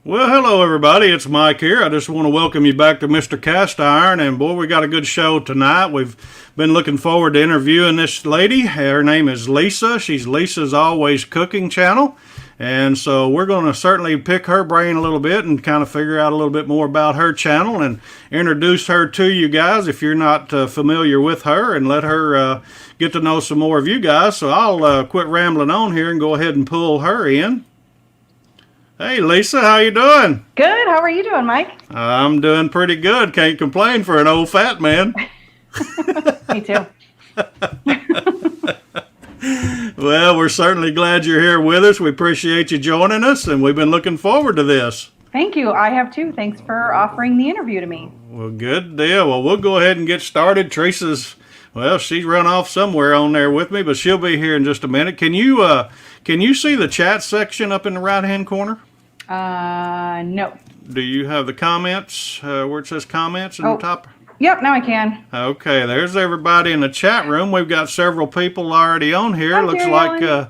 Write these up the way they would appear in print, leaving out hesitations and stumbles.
Well, hello everybody. It's Mike here. I just want to welcome you back to Mr. Cast Iron. And boy, we got a good show tonight. We've been looking forward to interviewing this lady. Her name is Lisa. She's Lisa's Always Cooking channel. And so we're going to certainly pick her brain a little bit and kind of figure out a little bit more about her channel and introduce her to you guys if you're not familiar with her, and let her get to know some more of you guys. So I'll quit rambling on here and go ahead and pull her in. Hey Lisa, how you doing? Good. How are you doing, Mike? I'm doing pretty good. Can't complain for an old fat man. Me too. Well, we're certainly glad you're here with us. We appreciate you joining us, and we've been looking forward to this. Thank you. I have too. Thanks for offering the interview to me. Well, good deal. Well, we'll go ahead and get started. Teresa's, well, she's run off somewhere on there with me, but she'll be here in just a minute. Can you see the chat section up in the right-hand corner? No. Do you have the comments, where it says comments in the top? Yep, now I can. Okay, there's everybody in the chat room. We've got several people already on here. Hi, Looks Jerry like Ellen.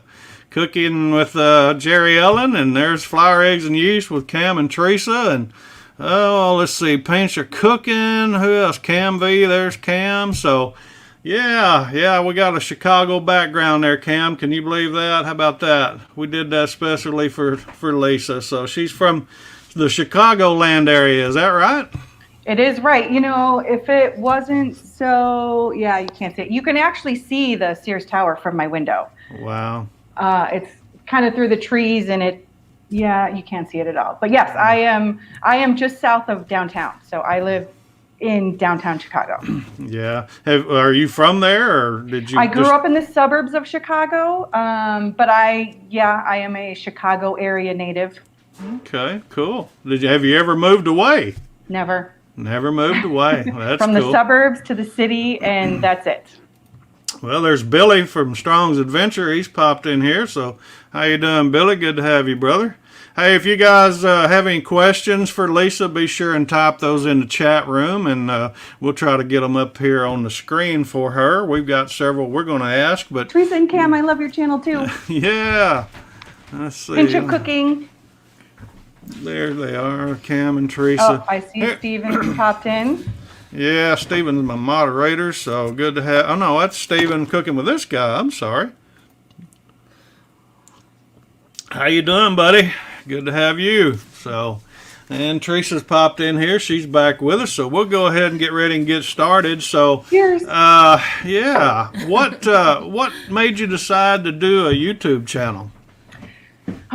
Cooking with Jerry Ellen, and there's Flour, Eggs, and Yeast with Cam and Teresa, and let's see, Paints Are Cooking. Who else? Cam V, there's Cam. So, yeah, we got a Chicago background there, Cam. Can you believe that? How about that? We did that specially for Lisa. So she's from the Chicagoland area. Is that right? It is right. You know, if it wasn't so, yeah, you can't see it. You can actually see the Sears Tower from my window. Wow. It's kind of through the trees, and you can't see it at all. But yes, I am just south of downtown. So I live in downtown Chicago. Yeah. Are you from there, or did you? I grew up in the suburbs of Chicago, but I am a Chicago area native. Okay, cool. Have you ever moved away? Never. Never moved away. That's From cool. the suburbs to the city, and that's it. Well, there's Billy from Strong's Adventure. He's popped in here. So how you doing, Billy? Good to have you, brother. Hey, if you guys have any questions for Lisa, be sure and type those in the chat room, and we'll try to get them up here on the screen for her. We've got several we're going to ask, but Teresa and Cam, I love your channel too. yeah. Let's see. Friendship Cooking. There they are, Cam and Teresa. Oh, I see Steven popped in. Yeah, Steven's my moderator, so good to have. Oh no, that's Steven cooking with this guy. I'm sorry. How you doing, buddy? Good to have you. So, and Teresa's popped in here. She's back with us, so we'll go ahead and get ready and get started. So, Cheers. yeah. What made you decide to do a YouTube channel?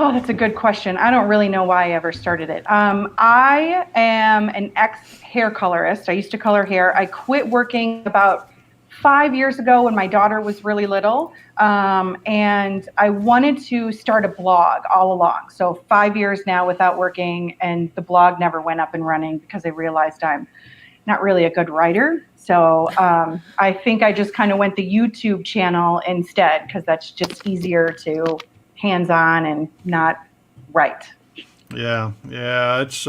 Oh, that's a good question. I don't really know why I ever started it. I am an ex-hair colorist. I used to color hair. I quit working about 5 years ago when my daughter was really little, and I wanted to start a blog all along. So 5 years now without working, and the blog never went up and running because I realized I'm not really a good writer. So I think I just kind of went the YouTube channel instead, because that's just easier to hands-on and not write. Yeah, it's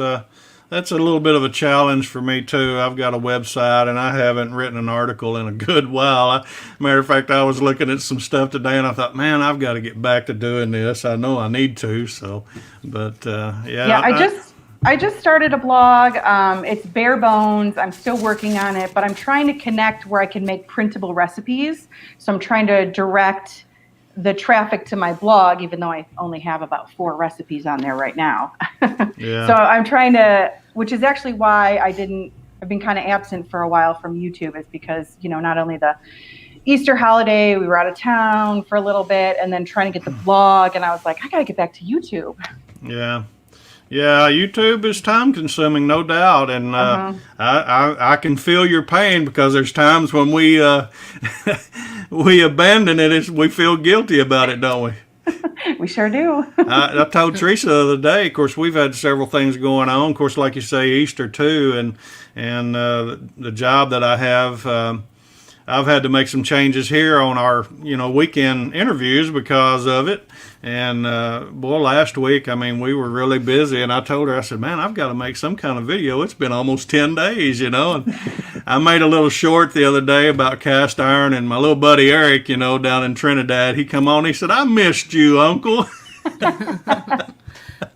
that's a little bit of a challenge for me too. I've got a website and I haven't written an article in a good while. Matter of fact, I was looking at some stuff today and I thought, man, I've got to get back to doing this. I know I need to. So, but yeah. I just started a blog. It's bare bones. I'm still working on it, but I'm trying to connect where I can make printable recipes. So I'm trying to direct the traffic to my blog, even though I only have about 4 recipes on there right now. Yeah. So I'm trying to, which is actually why I've been kind of absent for a while from YouTube, is because, you know, not only the Easter holiday, we were out of town for a little bit, and then trying to get the blog, and I was like, I gotta get back to YouTube. Yeah. Yeah, YouTube is time consuming, no doubt, and I can feel your pain, because there's times when we we abandon it, we feel guilty about it, don't we? We sure do. I told Teresa the other day, of course, we've had several things going on. Of course, like you say, Easter too, and the job that I have, I've had to make some changes here on our, weekend interviews because of it. And boy, last week, I mean, we were really busy, and I told her, I said, man, I've got to make some kind of video. It's been almost 10 days, And I made a little short the other day about cast iron, and my little buddy Eric, down in Trinidad, he come on, he said, I missed you, Uncle.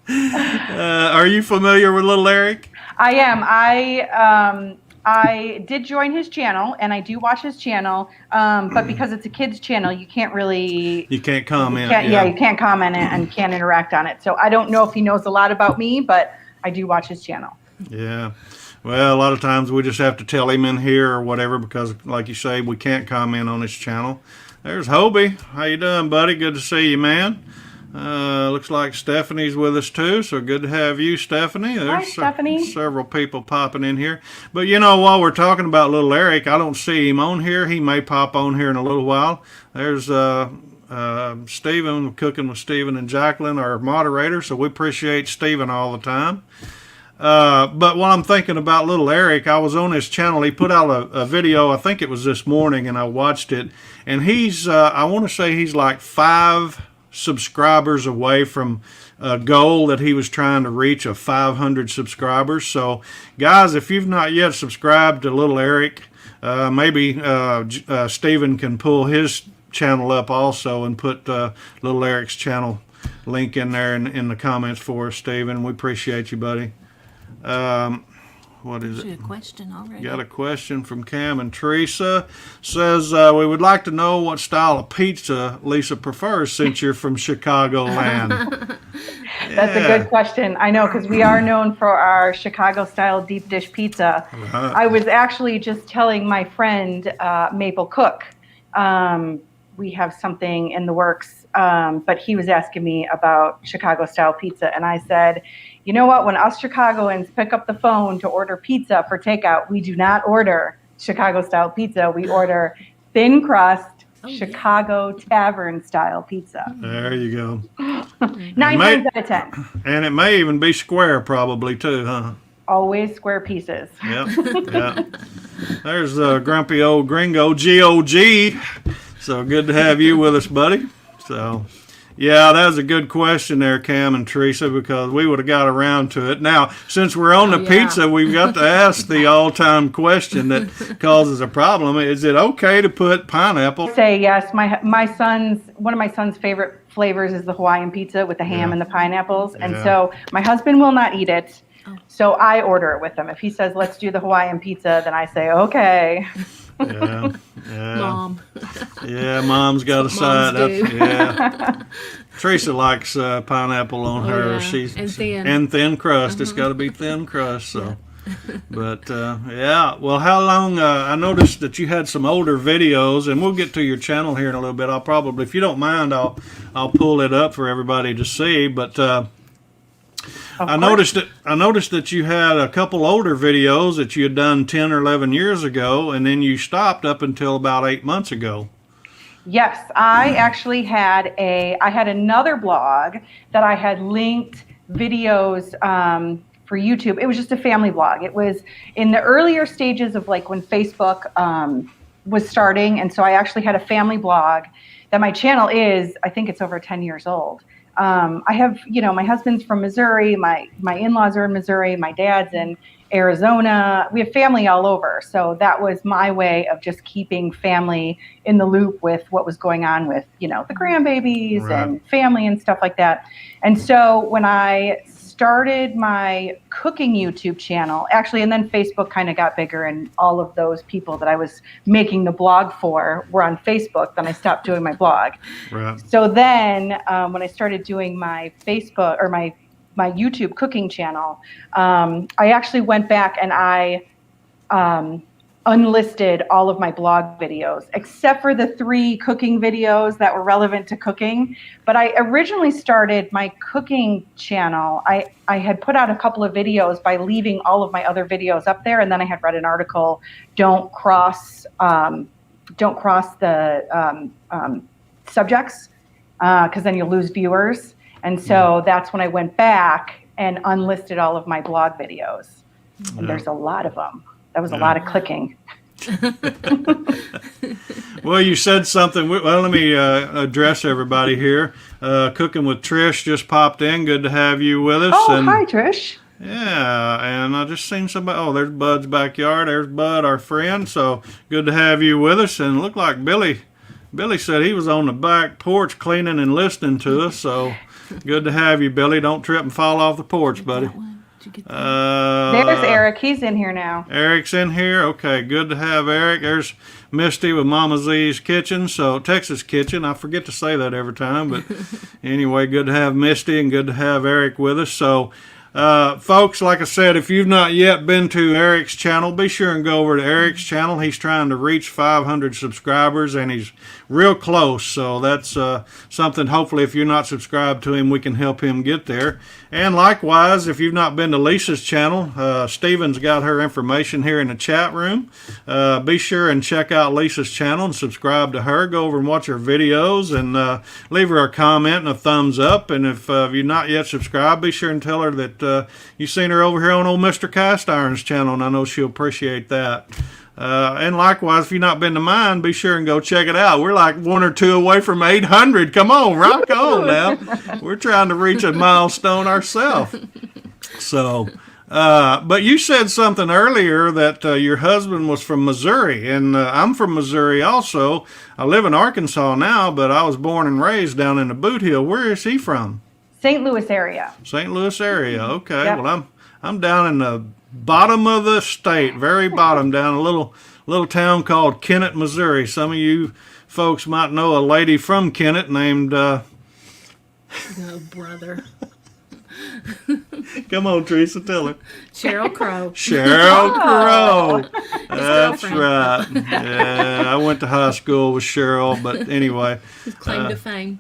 Are you familiar with Little Eric? I am. I did join his channel, and I do watch his channel. But because it's a kids channel, you can't really. You can't comment. You can't comment and can't interact on it. So I don't know if he knows a lot about me, but I do watch his channel. Yeah. Well, a lot of times we just have to tell him in here or whatever because, like you say, we can't comment on his channel. There's Hobie. How you doing, buddy? Good to see you, man. Looks like Stephanie's with us too, so good to have you, Stephanie. There's Hi, Stephanie. Several people popping in here. But you know, while we're talking about Little Eric, I don't see him on here. He may pop on here in a little while. There's Stephen, Cooking with Stephen and Jacqueline, our moderator, so we appreciate Stephen all the time. But while I'm thinking about Little Eric, I was on his channel. He put out a video, I think it was this morning, and I watched it. And he's, I want to say he's like 5 subscribers away from a goal that he was trying to reach of 500 subscribers. So, guys, if you've not yet subscribed to Little Eric, maybe Stephen can pull his channel up also and put Little Eric's channel link in there in the comments for us, Stephen. We appreciate you, buddy. What is it? A question already. Got a question from Cam and Teresa. Says, we would like to know what style of pizza Lisa prefers since you're from Chicagoland. That's a good question. I know, because we are known for our Chicago-style deep dish pizza. I was actually just telling my friend, Maple Cook, we have something in the works, but he was asking me about Chicago-style pizza, and I said, you know what? When us Chicagoans pick up the phone to order pizza for takeout, we do not order Chicago-style pizza. We order thin crust, Chicago tavern-style pizza. There you go. 9 times out of 10. And it may even be square probably too, huh? Always square pieces. Yep. Yeah. There's grumpy old gringo, GOG. So good to have you with us, buddy. So... yeah, that was a good question there, Cam and Teresa, because we would have got around to it. Now, since we're on the pizza, we've got to ask the all-time question that causes a problem. Is it okay to put pineapple? Say yes. One of my son's favorite flavors is the Hawaiian pizza with the ham and the pineapples. And so my husband will not eat it. So I order it with him. If he says, let's do the Hawaiian pizza, then I say, okay. Yeah. Mom. Yeah, Mom's got a side. Yeah. Teresa likes pineapple on her. Yeah. And thin crust. It's got to be thin crust. So, but yeah. Well, how long? I noticed that you had some older videos, and we'll get to your channel here in a little bit. I'll probably, if you don't mind, I'll pull it up for everybody to see. But I noticed that you had a couple older videos that you had done 10 or 11 years ago, and then you stopped up until about 8 months ago. Yes, I actually had another blog that I had linked videos for YouTube. It was just a family blog. It was in the earlier stages of like when Facebook was starting, and so I actually had a family blog that my channel is, I think it's over 10 years old. I have, my husband's from Missouri, my in-laws are in Missouri, my dad's in Arizona. We have family all over. So that was my way of just keeping family in the loop with what was going on with, the grandbabies and family and stuff like that. And so when I started my cooking YouTube channel, actually, and then Facebook kind of got bigger, and all of those people that I was making the blog for were on Facebook. Then I stopped doing my blog. Right. So then when I started doing my Facebook or my YouTube cooking channel, I actually went back and I unlisted all of my blog videos, except for the 3 cooking videos that were relevant to cooking. But I originally started my cooking channel. I had put out a couple of videos by leaving all of my other videos up there, and then I had read an article, don't cross the subjects, because then you'll lose viewers. And so that's when I went back and unlisted all of my blog videos. And there's a lot of them. That was a lot of clicking. Well, you said something. Well, let me address everybody here. Cooking with Trish just popped in. Good to have you with us. Oh, hi, Trish. Yeah, and I just seen somebody. Oh, there's Bud's backyard. There's Bud, our friend. So good to have you with us. And it looked like Billy said he was on the back porch cleaning and listening to us. So Good to have you, Billy. Don't trip and fall off the porch, buddy. That one. Did you get that? There's Eric. He's in here now. Eric's in here. Okay, good to have Eric. There's Misty with Mama Z's Kitchen, so Texas Kitchen. I forget to say that every time, but anyway, good to have Misty and good to have Eric with us. So, folks, like I said, if you've not yet been to Eric's channel, be sure and go over to Eric's channel. He's trying to reach 500 subscribers, and he's real close. So that's something, hopefully, if you're not subscribed to him, we can help him get there. And likewise, if you've not been to Lisa's channel, Steven's got her information here in the chat room. Be sure and check out Lisa's channel and subscribe to her. Go over and watch her videos and leave her a comment and a thumbs up. And if you're not yet subscribed, be sure and tell her that you've seen her over here on old Mr. Cast Iron's channel, and I know she'll appreciate that. And likewise, if you've not been to mine, be sure and go check it out. We're like 1 or 2 away from 800. Come on, rock on now. We're trying to reach a milestone ourselves. So, but you said something earlier that your husband was from Missouri, and I'm from Missouri also. I live in Arkansas now, but I was born and raised down in the Boot Hill. Where is he from? St. Louis area. St. Louis area. Okay. Yep. Well, I'm down in the bottom of the state, very bottom, down a little town called Kennett, Missouri. Some of you folks might know a lady from Kennett named No, brother. come on, Teresa, tell her. Cheryl Crow. Cheryl Crow. That's girlfriend. right. Yeah, I went to high school with Cheryl, but anyway. His claim to fame.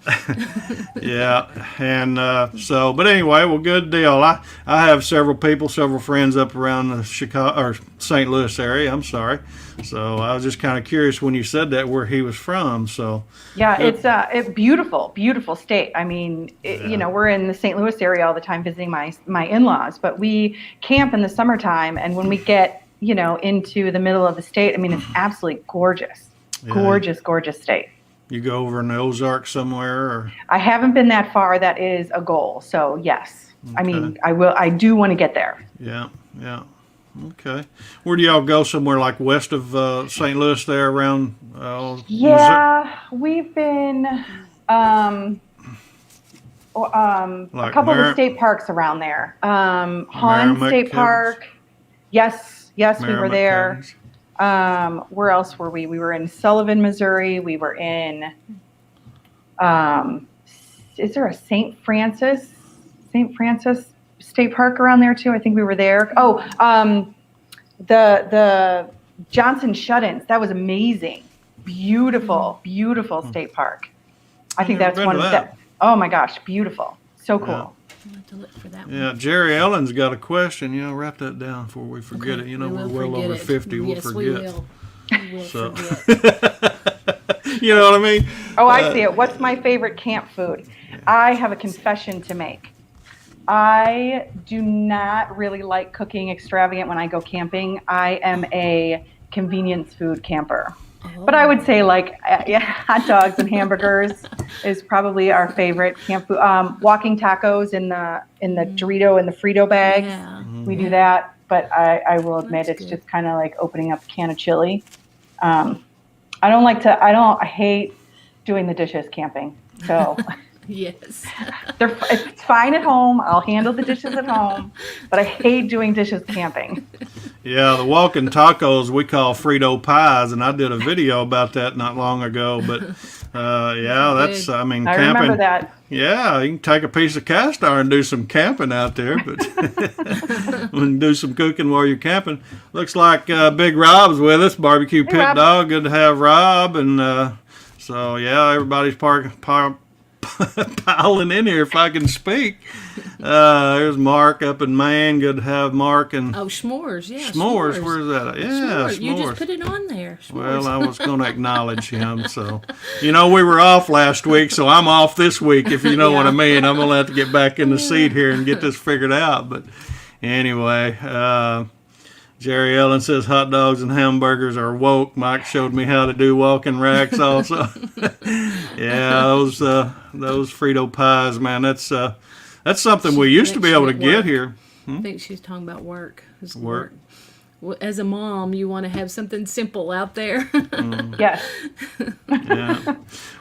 Yeah, and but anyway, well, good deal. I have several friends up around the Chicago or St. Louis area. I'm sorry. So I was just kind of curious when you said that where he was from. So Yeah, it's a beautiful state. I mean, we're in the St. Louis area all the time visiting my in-laws, but we camp in the summertime, and when we get into the middle of the state, I mean, it's absolutely gorgeous, gorgeous state. You go over in the Ozarks somewhere, or I haven't been that far. That is a goal. So yes, okay. I mean, I do want to get there. Yeah. Okay. Where do y'all go? Somewhere like west of St. Louis, there around? Yeah, we've been a couple of the state parks around there. Han State Park. Yes, we were there. Where else were we? We were in Sullivan, Missouri. We were in. Is there a St. Francis State Park around there too? I think we were there. Oh, the Johnson Shut-ins. That was amazing. Beautiful state park. I think that's one of that. Oh my gosh, beautiful. So cool. I'll have to look for that one. Yeah, Jerry Ellen's got a question. Write that down before we forget it. We're well over 50. We'll yes, forget. we will. We will So. forget. You know what I mean? Oh, I see it. What's my favorite camp food? I have a confession to make. I do not really like cooking extravagant when I go camping. I am a convenience food camper. But I would say hot dogs and hamburgers is probably our favorite camp food. Walking tacos in the Dorito and the Frito bags. Yeah. We do that. But I will admit it's just kind of like opening up a can of chili. I hate doing the dishes camping. So Yes. it's fine at home. I'll handle the dishes at home, but I hate doing dishes camping. Yeah, the walking tacos we call Frito pies, and I did a video about that not long ago. But that's I camping. remember that. Yeah, you can take a piece of cast iron and do some camping out there, but and do some cooking while you're camping. Looks like Big Rob's with us, barbecue pit Rob. dog. Good to have Rob, and so everybody's piling in here if I can speak. There's Mark up in Maine. Good to have Mark. And S'mores, yeah. S'mores, where's that? Yeah, S'mores. You just put it on there. S'mores. Well, I was going to acknowledge him. So, we were off last week, so I'm off this week, if you know what I mean. I'm going to have to get back in the seat here and get this figured out. But anyway, Jerry Ellen says hot dogs and hamburgers are woke. Mike showed me how to do walking racks also. Yeah, those Frito pies, man, that's something we used to be able to get here. I think she's talking about work. Work. Well, as a mom, you want to have something simple out there. Yes. Yeah.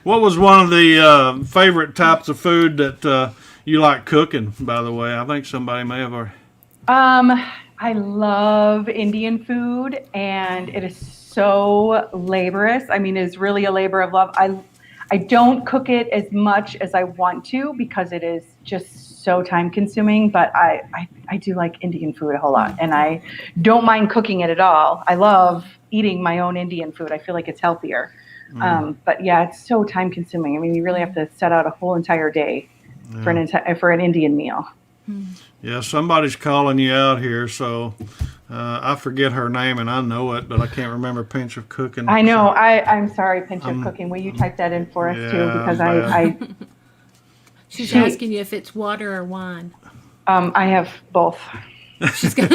What was one of the favorite types of food that you like cooking, by the way. I think somebody may have already. I love Indian food, and it is so laborious. I mean, it's really a labor of love. I don't cook it as much as I want to because it is just so time consuming, but I do like Indian food a whole lot, and I don't mind cooking it at all. I love eating my own Indian food. I feel like it's healthier. But yeah, it's so time consuming. I mean, you really have to set out a whole entire day for an Indian meal. Yeah, somebody's calling you out here, so I forget her name, and I know it, but I can't remember Pinch of Cooking. I know. I'm sorry, Pinch of Cooking. Will you type that in for us too? Because I She's asking you if it's water or wine. I have both. She's got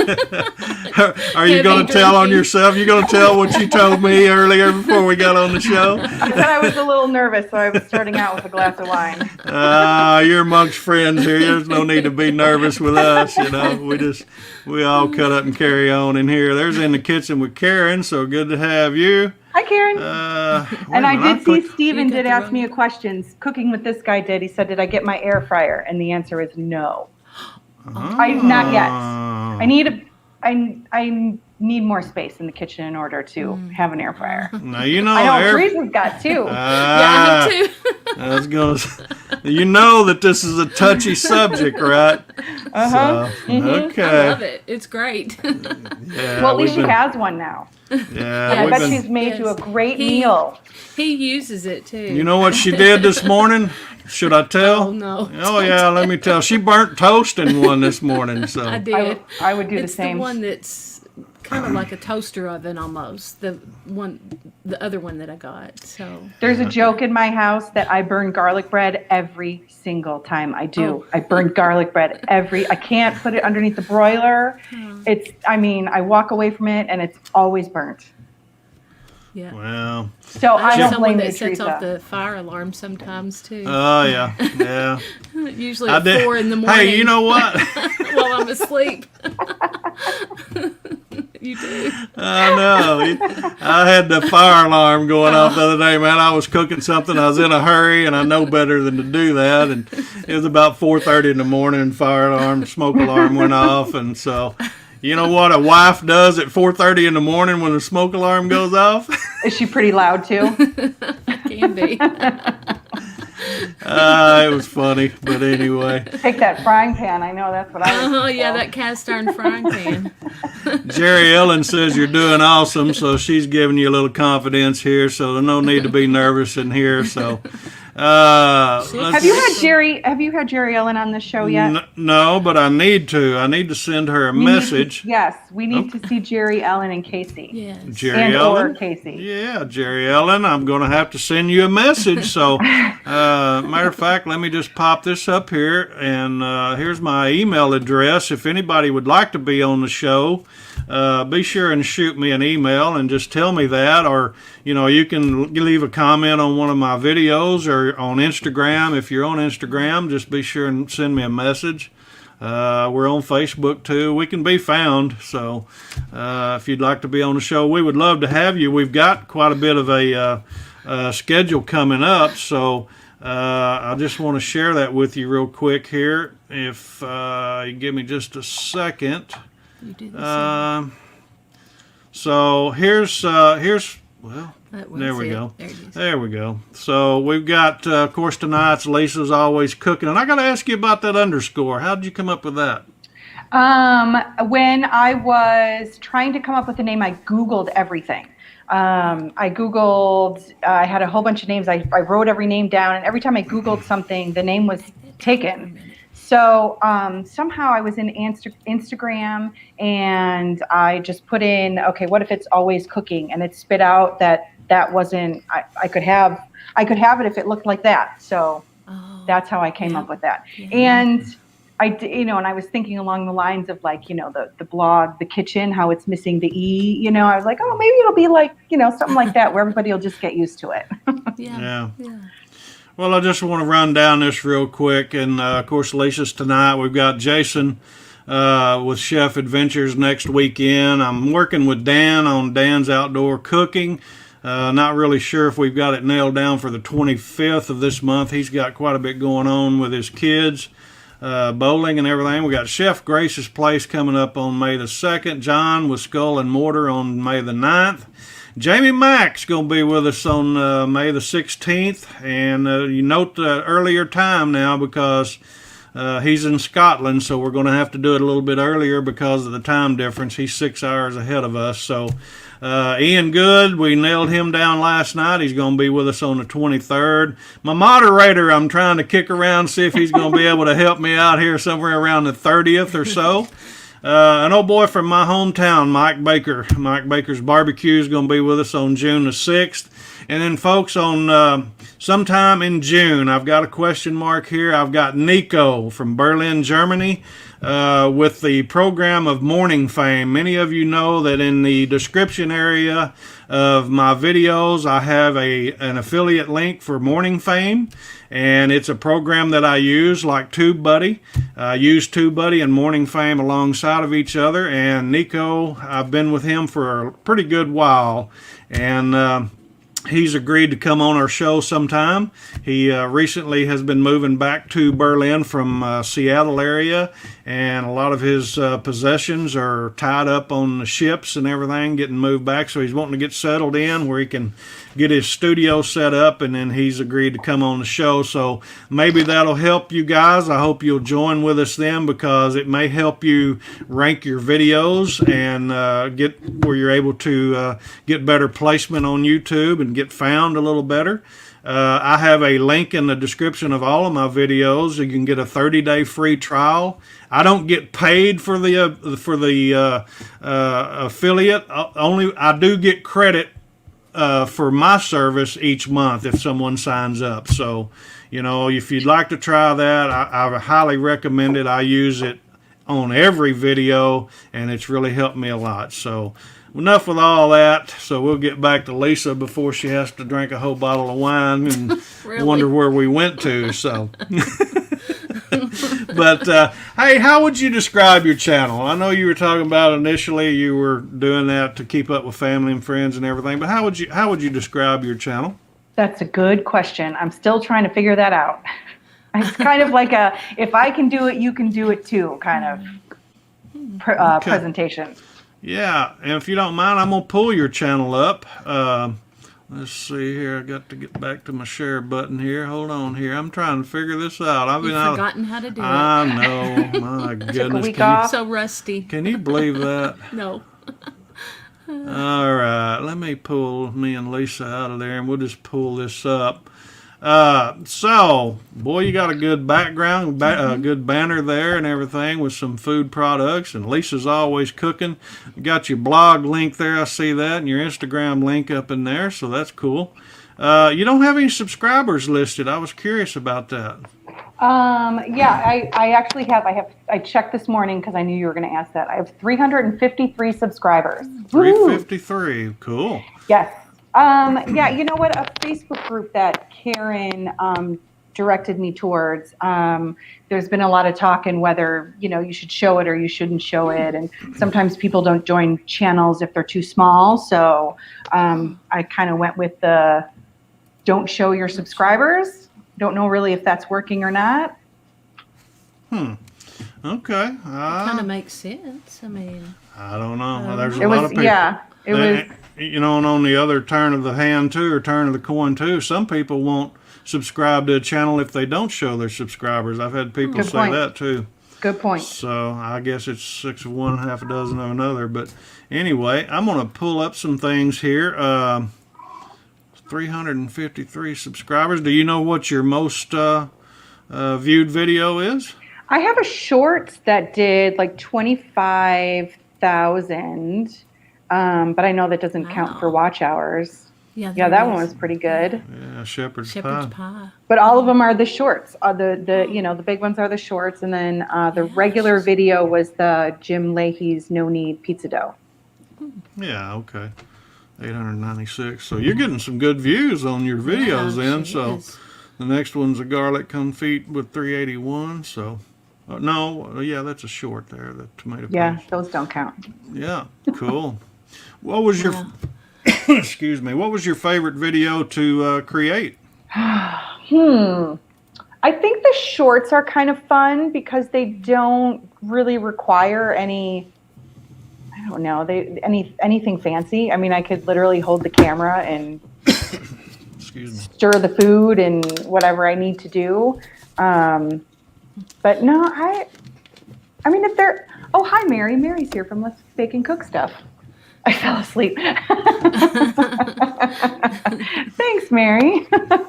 Are you going to tell on yourself? You going to tell what you told me earlier before we got on the show? I said I was a little nervous, so I was starting out with a glass of wine. You're amongst friends here. There's no need to be nervous with us. You know, we all cut up and carry on in here. There's In the Kitchen with Karen. So good to have you. Hi, Karen. And I did see Steven did ask me a question. Cooking with this guy did. He said, "Did I get my air fryer?" And the answer is no. Not yet. I need more space in the kitchen in order to have an air fryer. Now you know. I know Teresa's got two. Yeah, me too. I was gonna. You know that this is a touchy subject, right? So, okay. I love it. It's great. Yeah, Well, at least she has one now. Yeah, I bet she's made you a great meal. He uses it too. You know what she did this morning? Should I tell? Oh, no. Oh, yeah, let me tell. She burnt toast in one this morning. So I did. I would do the It's same. the one that's kind of like a toaster oven almost. The other one that I got. So There's a joke in my house that I burn garlic bread every single time I do. I burn garlic bread I can't put it underneath the broiler. I walk away from it and it's always burnt. yeah. well. So I have don't someone blame that you, sets off Teresa. the fire alarm sometimes too. Oh yeah. Usually at 4 in the morning. Hey, you know what? while I'm asleep. You do. I know. I had the fire alarm going off the other day, man. I was cooking something. I was in a hurry, and I know better than to do that. And it was about 4:30 in the morning, and smoke alarm went off. And so, you know what a wife does at 4:30 in the morning when the smoke alarm goes off? Is she pretty loud too? Can be. It was funny, but anyway. Take that frying pan. I know that's what I was. Oh yeah, that cast iron frying pan. Jerry Ellen says you're doing awesome, so she's giving you a little confidence here, so there's no need to be nervous in here. So, Have you had Jerry Ellen on the show yet? No, but I need to. I need to send her a message. Yes, we need to see Jerry Ellen and Casey. Yes. Jerry Ellen? Or Casey. Yeah, Jerry Ellen, I'm going to have to send you a message. So, matter of fact, let me just pop this up here, and here's my email address. If anybody would like to be on the show, be sure and shoot me an email and just tell me that, or you can leave a comment on one of my videos or on Instagram. If you're on Instagram, just be sure and send me a message. We're on Facebook too. We can be found. So if you'd like to be on the show, we would love to have you. We've got quite a bit of a schedule coming up. So I just want to share that with you real quick here. If you give me just a second. You do the same. So here's well, there we go. There it is. There we go. So we've got, of course, tonight's Lisa's Always Cooking. And I got to ask you about that underscore. How did you come up with that? When I was trying to come up with a name, I Googled everything. I had a whole bunch of names. I wrote every name down, and every time I Googled something, the name was taken. So somehow I was in Instagram, and I just put in, okay, what if it's Always Cooking? And it spit out that wasn't, I could have it if it looked like that. So that's how I came up with that. Yeah. And and I was thinking along the lines of the blog, The Kitchen, how it's missing the E, I was like, oh, maybe it'll be like, something like that where everybody will just get used to it. Yeah. Well, I just want to run down this real quick. And, of course, Lisa's tonight. We've got Jason with Chef Adventures next weekend. I'm working with Dan on Dan's Outdoor Cooking. Not really sure if we've got it nailed down for the 25th of this month. He's got quite a bit going on with his kids. bowling and everything. We got Chef Grace's Place coming up on May the 2nd. John with Skull and Mortar on May the 9th. Jamie Mack's going to be with us on May the 16th. And you note the earlier time now because he's in Scotland, so we're going to have to do it a little bit earlier because of the time difference. He's 6 hours ahead of us. So Ian Good, we nailed him down last night. He's going to be with us on the 23rd. My moderator, I'm trying to kick around, see if he's going to be able to help me out here somewhere around the 30th or so. An old boy from my hometown, Mike Baker. Mike Baker's Barbecue is going to be with us on June the 6th. And then, folks, on sometime in June, I've got a question mark here. I've got Nico from Berlin, Germany, with the program of MorningFame. Many of you know that in the description area of my videos, I have an affiliate link for MorningFame, and it's a program that I use like TubeBuddy. I use TubeBuddy and MorningFame alongside of each other, and Nico, I've been with him for a pretty good while, and he's agreed to come on our show sometime. He recently has been moving back to Berlin from Seattle area, and a lot of his possessions are tied up on the ships and everything, getting moved back. So he's wanting to get settled in where he can get his studio set up, and then he's agreed to come on the show. So maybe that'll help you guys. I hope you'll join with us then, because it may help you rank your videos and get where you're able to get better placement on YouTube and get found a little better. I have a link in the description of all of my videos. You can get a 30-day free trial. I don't get paid for the affiliate. Only I do get credit for my service each month if someone signs up. So, you know, if you'd like to try that, I highly recommend it. I use it on every video, and it's really helped me a lot. So enough with all that. So we'll get back to Lisa before she has to drink a whole bottle of wine and Really? wonder where we went to. So, but hey, how would you describe your channel? I know you were talking about initially you were doing that to keep up with family and friends and everything, but how would you describe your channel? That's a good question. I'm still trying to figure that out. It's kind of like a, if I can do it, you can do it too kind of presentation. Yeah, and if you don't mind, I'm going to pull your channel up. Let's see here. I got to get back to my share button here. Hold on here. I'm trying to figure this out. You've forgotten how to do it. I know. My goodness. week off. So rusty. Can you believe that? No. All right. Let me pull me and Lisa out of there, and we'll just pull this up. So, boy, you got a good background, a good banner there and everything with some food products, and Lisa's always cooking. You got your blog link there, I see that, and your Instagram link up in there, so that's cool. You don't have any subscribers listed. I was curious about that. Yeah, I actually have. I checked this morning because I knew you were going to ask that. I have 353 subscribers. 353, cool. Yes. Yeah, you know what? A Facebook group that Karen directed me towards. There's been a lot of talk in whether, you know, you should show it or you shouldn't show it. And sometimes people don't join channels if they're too small. So I kind of went with the don't show your subscribers. Don't know really if that's working or not. Okay. Kind of makes sense. I mean, I don't know. There's a It lot was, of people. yeah, it was. You know, and on the other turn of the hand too, or turn of the coin too, some people won't subscribe to a channel if they don't show their subscribers. I've had people Good say point. that too. Good point. So I guess it's 6 of one, half a dozen of another. But anyway, I'm going to pull up some things here. 353 subscribers. Do you know what your most viewed video is? I have a short that did like 25,000, but I know that doesn't count for watch hours. yeah, Yeah, there that one is. was pretty good. Yeah, Shepherd's Shepherd's Pie. pie. But all of them are the shorts. The you know, the big ones are the shorts, and then the regular video was the Jim Leahy's No Need Pizza Dough. Yeah, okay. 896. So you're getting some good views on your videos then. she So is. the next one's a garlic confit with 381. So no, yeah, that's a short there. The tomato Yeah, paste. those don't count. Yeah, cool. What was your excuse me? What was your favorite video to create? I I think the shorts are kind of fun because they don't really require any, I don't know, anything fancy. I mean, I could literally hold the camera and Excuse me. stir the food and whatever I need to do. But no, I mean, if they're, oh, hi, Mary. Mary's here from Let's Bake and Cook Stuff. I fell asleep. Thanks, Mary.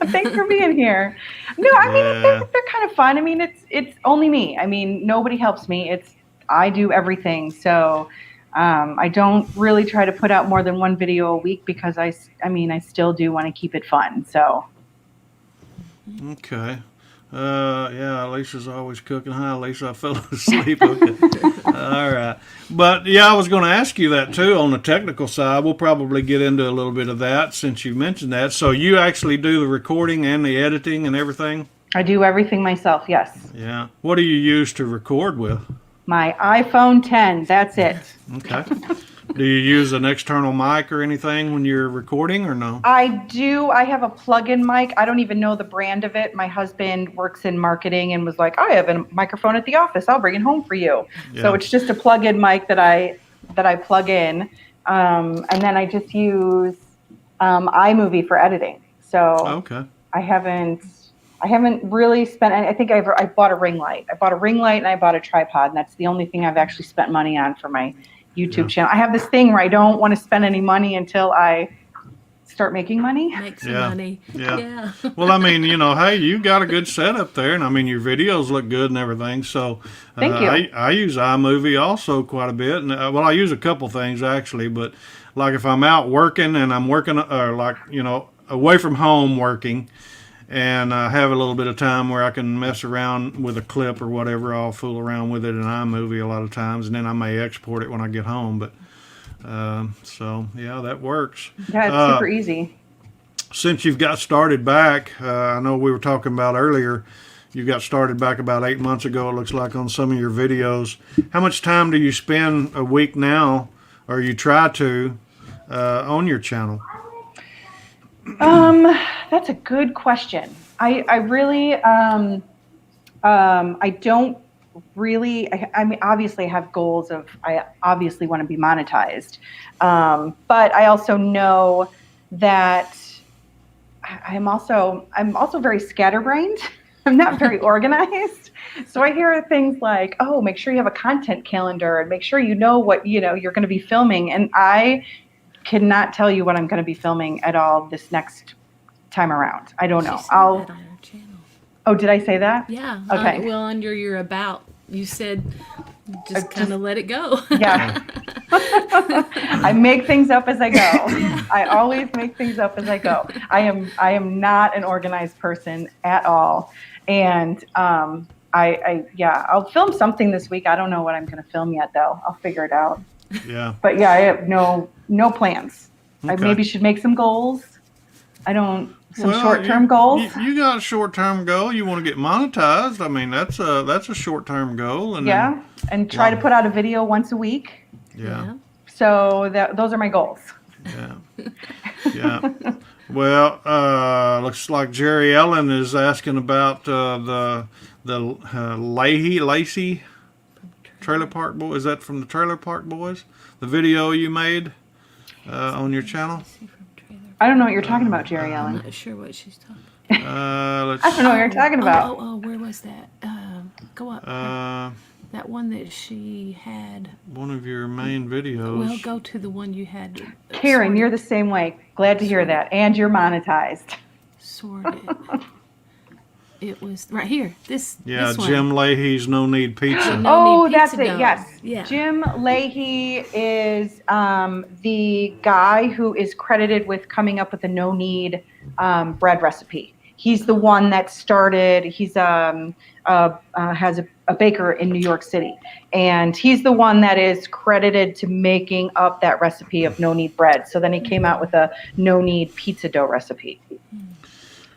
Thanks for being here. No, I mean, they're kind of fun. I mean, it's only me. I mean, nobody helps me. I do everything. So I don't really try to put out more than one video a week because I still do want to keep it fun. So. Okay. Yeah, Lisa's always cooking. Hi, Lisa. I fell asleep. Okay. All right. But, yeah, I was going to ask you that, too, on the technical side. We'll probably get into a little bit of that since you mentioned that. So you actually do the recording and the editing and everything? I do everything myself, yes. Yeah. What do you use to record with? My iPhone 10. That's it. Okay. Do you use an external mic or anything when you're recording or no? I do. I have a plug-in mic. I don't even know the brand of it. My husband works in marketing and was like, I have a microphone at the office. I'll bring it home for you. Yeah. So it's just a plug-in mic that I plug in. And then I just use iMovie for editing. So Okay. I haven't really spent any. I think I bought a ring light. I bought a ring light and I bought a tripod. And that's the only thing I've actually spent money on for my YouTube channel. I have this thing where I don't want to spend any money until I start making money. Make some money. Yeah. Well, I mean, hey, you got a good setup there, and I mean, your videos look good and everything. So, Thank you. I use iMovie also quite a bit, and I use a couple things actually. But like if I'm out working and I'm working, away from home working, and I have a little bit of time where I can mess around with a clip or whatever, I'll fool around with it in iMovie a lot of times, and then I may export it when I get home. But so yeah, that works. Yeah, it's super easy. Since you've got started back, I know we were talking about earlier, you got started back about 8 months ago, it looks like, on some of your videos. How much time do you spend a week now, or you try to, on your channel? That's a good question. I really, I don't really, I mean, obviously I have goals I obviously want to be monetized. But I also know that I'm also very scatterbrained. I'm not very organized. So I hear things like, oh, make sure you have a content calendar and make sure you know what, you're going to be filming. And I cannot tell you what I'm going to be filming at all this next time around. I don't know. That on your channel. Oh, did I say that? Yeah. Okay. Well, under your about, you said just kind of let it go. Yeah. I make things up as I go. I always make things up as I go. I am not an organized person at all. And I'll film something this week. I don't know what I'm going to film yet, though. I'll figure it out. Yeah. But yeah, I have no plans. Okay. I maybe should make some goals. Short-term goals. You got a short-term goal. You want to get monetized. I mean, that's a short-term goal. And yeah, and try to put out a video once a week. Yeah. So those are my goals. Yeah. Yeah. Well, looks like Jerry Ellen is asking about the Lacey Trailer Park Boy. Is that from the Trailer Park Boys? The video you made on your channel? I don't know what you're talking about, Jerry Ellen. I'm not sure what she's talking about. I don't know what you're talking about. Oh, where was that? Go up. That one that she had. One of your main videos. Well, go to the one you had. Karen, you're the same way. Glad to hear that. And you're monetized. Sorted. It was right here. This one. Jim Leahy's No Need Pizza. No that's Pizza it. Dough. Yes. Yeah. Jim Leahy is the guy who is credited with coming up with the no need bread recipe. He's the one that started. He's has a baker in New York City, and he's the one that is credited to making up that recipe of no need bread. So then he came out with a no need pizza dough recipe.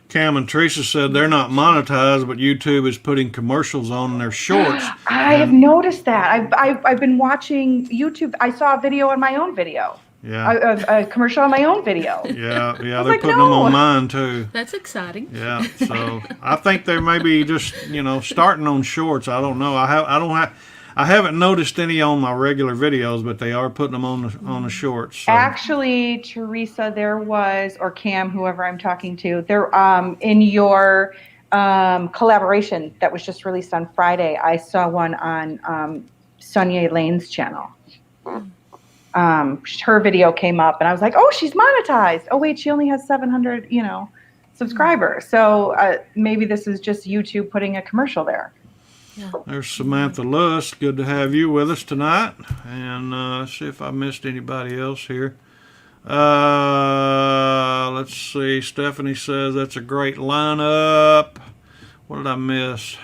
Cam and Teresa said they're not monetized, but YouTube is putting commercials on their shorts. I have noticed that. I've been watching YouTube. I saw a video on my own video. a commercial on my own video. Yeah, they're like, putting them no. on mine too. That's exciting. Yeah, so I think they're maybe just starting on shorts. I don't know. I haven't noticed any on my regular videos, but they are putting them on the shorts. So. Actually, Teresa, there was, or Cam, whoever I'm talking to, there in your collaboration that was just released on Friday, I saw one on Sonia Lane's channel. Her video came up, and I was like, "Oh, she's monetized." Oh, wait, she only has 700, subscribers. So maybe this is just YouTube putting a commercial there. Yeah. There's Samantha Lewis. Good to have you with us tonight. And see if I missed anybody else here. Let's see. Stephanie says that's a great lineup. What did I miss?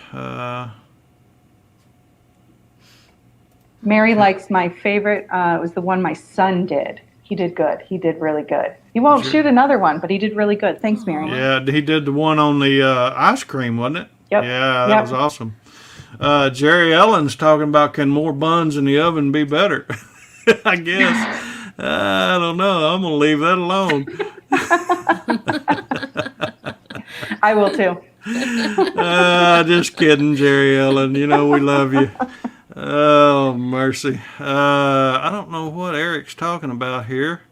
Mary likes my favorite. It was the one my son did. He did good. He did really good. He won't shoot another one, but he did really good. Thanks, Mary. Yeah, he did the one on the ice cream, wasn't it? Yep. Yeah, that was awesome. Jerry Ellen's talking about, can more buns in the oven be better? I guess. I don't know. I'm going to leave that alone. I will too. Just kidding, Jerry Ellen. We love you. Oh, mercy. I don't know what Eric's talking about here.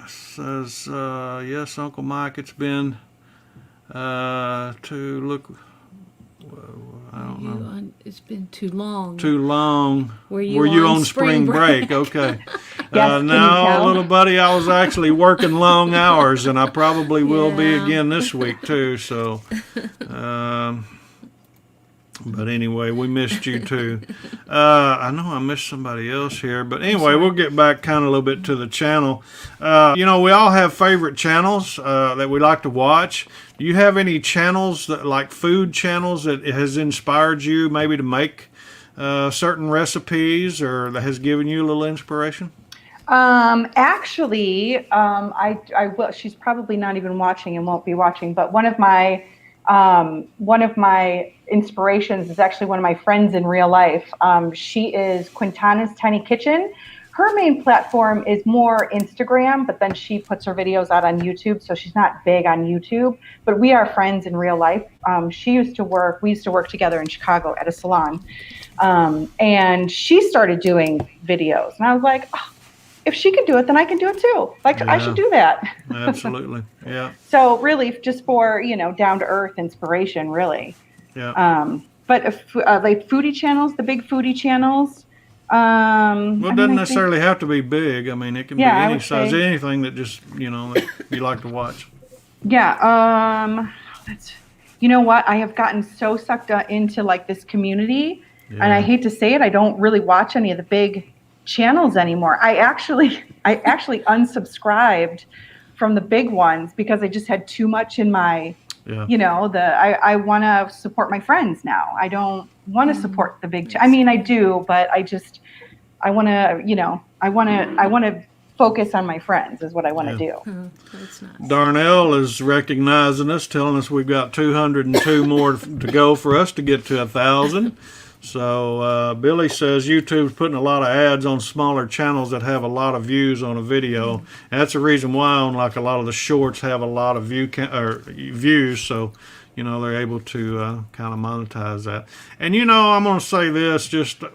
Says, yes, Uncle Mike, it's been to look... I don't know. It's been too long. Too long. Were you on spring break? Okay. Yes, no, little buddy, I was actually working long hours, and I probably will be again this week too. So, but anyway, we missed you too. I know I missed somebody else here, but anyway, we'll get back kind of a little bit to the channel. We all have favorite channels that we like to watch. Do you have any channels like food channels that has inspired you maybe to make certain recipes, or that has given you a little inspiration? Actually, I will. She's probably not even watching and won't be watching. But one of my inspirations is actually one of my friends in real life. She is Quintana's Tiny Kitchen. Her main platform is more Instagram, but then she puts her videos out on YouTube, so she's not big on YouTube. But we are friends in real life. We used to work together in Chicago at a salon, and she started doing videos, and I was like, oh, if she can do it, then I can do it too. I should do that. Absolutely, yeah. So really, just for down to earth inspiration, really. Yeah. But like foodie channels, the big foodie channels. Well, it doesn't necessarily have to be big. I mean, it can be any size, anything that just that you like to watch. Yeah. You know what? I have gotten so sucked into like this community, and I hate to say it, I don't really watch any of the big channels anymore. I actually unsubscribed from the big ones because I just had too much in my. I want to support my friends now. I don't want to support the big. I mean, I do, but I want to. I want to focus on my friends. Is what I want to do. That's nice. Darnell is recognizing us, telling us we've got 202 more to go for us to get to 1,000. So Billy says YouTube's putting a lot of ads on smaller channels that have a lot of views on a video. And that's the reason why on like a lot of the shorts have a lot of views. So they're able to kind of monetize that. And I'm going to say this.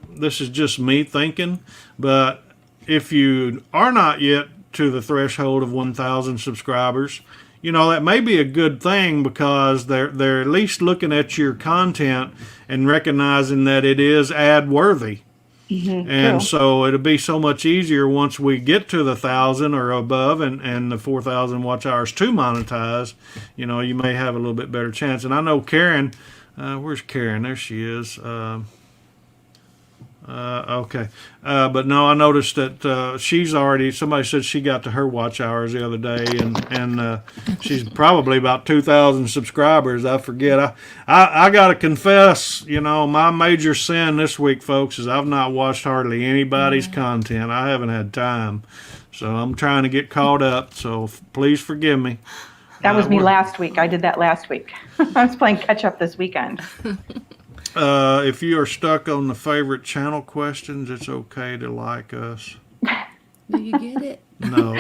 This is just me thinking, but if you are not yet to the threshold of 1,000 subscribers, that may be a good thing, because they're at least looking at your content and recognizing that it is ad worthy. Mm-hmm, and true. So it'll be so much easier once we get to the 1,000 or above and the 4,000 watch hours to monetize. You may have a little bit better chance. And I know Karen, where's Karen? There she is. Okay. But no, I noticed that somebody said she got to her watch hours the other day, and she's probably about 2,000 subscribers. I forget. I got to confess, my major sin this week, folks, is I've not watched hardly anybody's content. I haven't had time. So I'm trying to get caught up. So please forgive me. That was me last week. I did that last week. I was playing catch up this weekend. If you are stuck on the favorite channel questions, it's okay to like us. Do you get it? No.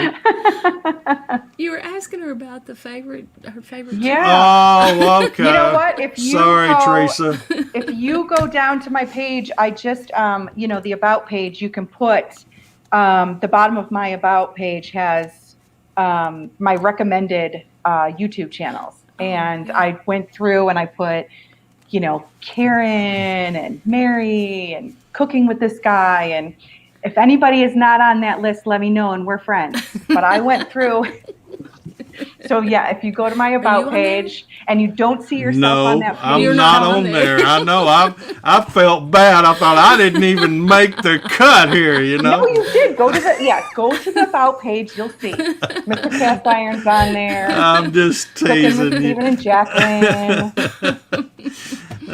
You were asking her about her favorite. Yeah. Oh, okay. You know what? If you Sorry, go, Teresa. If you go down to my page, I just, the about page, you can put, the bottom of my about page has my recommended YouTube channels. And I went through and I put, Karen and Mary and cooking with this guy. And if anybody is not on that list, let me know and we're friends. But I went through. So yeah, if you go to my about page and you don't see yourself on that page, I'm not on there. I know. I felt bad. I thought I didn't even make the cut here. No, you did. Go to the about page. You'll see Mr. Cast Iron's on there. I'm just Cooking teasing with you. Stephen and Jacqueline.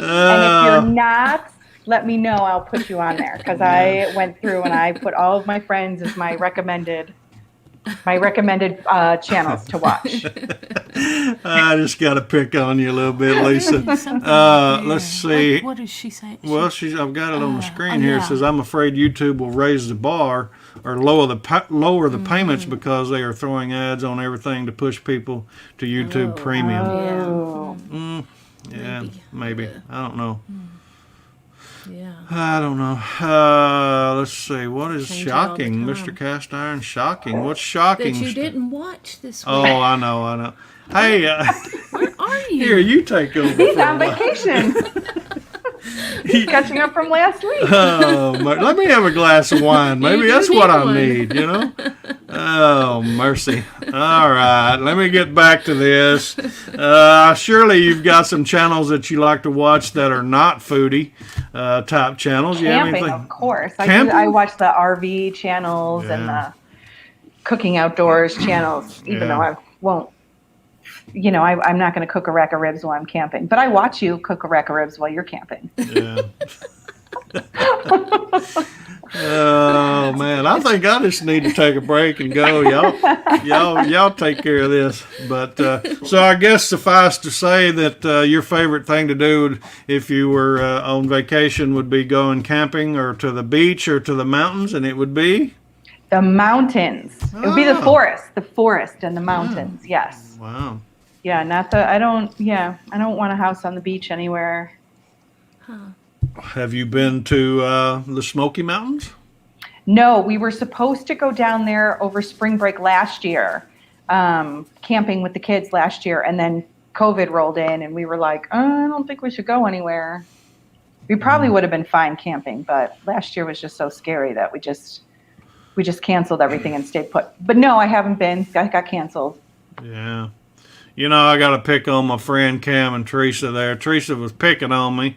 And if you're not, let me know. I'll put you on there because I went through and I put all of my friends as my recommended channels to watch. I just got to pick on you a little bit, Lisa. Let's see. What is she saying? Well, I've got it on the screen here. It says, "I'm afraid YouTube will raise the bar or lower the payments because they are throwing ads on everything to push people to YouTube Premium." Oh. Yeah, maybe. I don't know. Yeah. I don't know. Let's see. What is Change it all the shocking, time. Mr. Cast Iron? Shocking. What's shocking? That you didn't watch this week. Oh, I know. Hey, Where are you? here, you take over. He's for a on while. vacation. He's catching up from last week. Oh, let me have a glass of wine. Maybe You that's do what need I one. need, Oh, mercy. All right, let me get back to this. Surely you've got some channels that you like to watch that are not foodie type channels. You have Camping, anything? of course. Camping? I watch the RV channels and the cooking outdoors channels, even though I won't. I'm not going to cook a rack of ribs while I'm camping, but I watch you cook a rack of ribs while you're camping. Yeah. Oh man, I think I just need to take a break and go. Y'all take care of this. But so I guess suffice to say that your favorite thing to do if you were on vacation would be going camping or to the beach or to the mountains, and it would be The mountains. It would be the forest and the mountains. Yes. wow. Yeah, I don't want a house on the beach anywhere. Have you been to the Smoky Mountains? No, we were supposed to go down there over spring break last year, camping with the kids last year, and then COVID rolled in, and we were like, I don't think we should go anywhere. We probably would have been fine camping, but last year was just so scary that we just canceled everything and stayed put. But no, I haven't been. I got canceled. Yeah. I got to pick on my friend Cam and Teresa there. Teresa was picking on me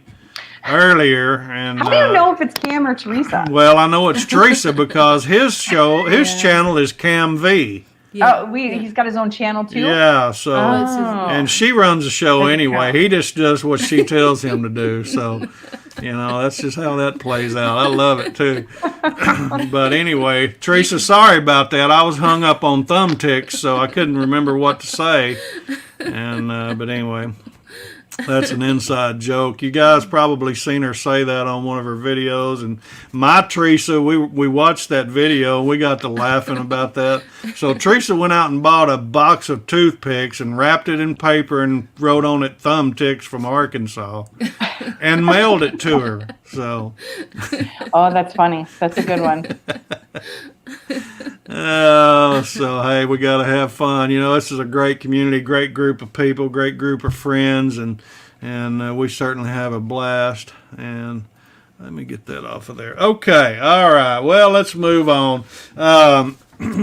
earlier. And How do you know if it's Cam or Teresa? well, I know it's Teresa because his channel is Cam V. Yeah. Oh, he's got his own channel too? Yeah, so it's his- and she runs the show Doesn't anyway. count. He just does what she tells him to do. So, that's just how that plays out. I love it too. But anyway, Teresa, sorry about that. I was hung up on thumbticks, so I couldn't remember what to say. And but anyway, that's an inside joke. You guys probably seen her say that on one of her videos. And my Teresa, we watched that video and we got to laughing about that. So Teresa went out and bought a box of toothpicks and wrapped it in paper and wrote on it "Thumbticks from Arkansas" and mailed it to her. So, Oh, that's funny. That's a good one. so hey, we got to have fun. This is a great community, great group of people, great group of friends, and we certainly have a blast. And let me get that off of there. Okay, all right. Well, let's move on.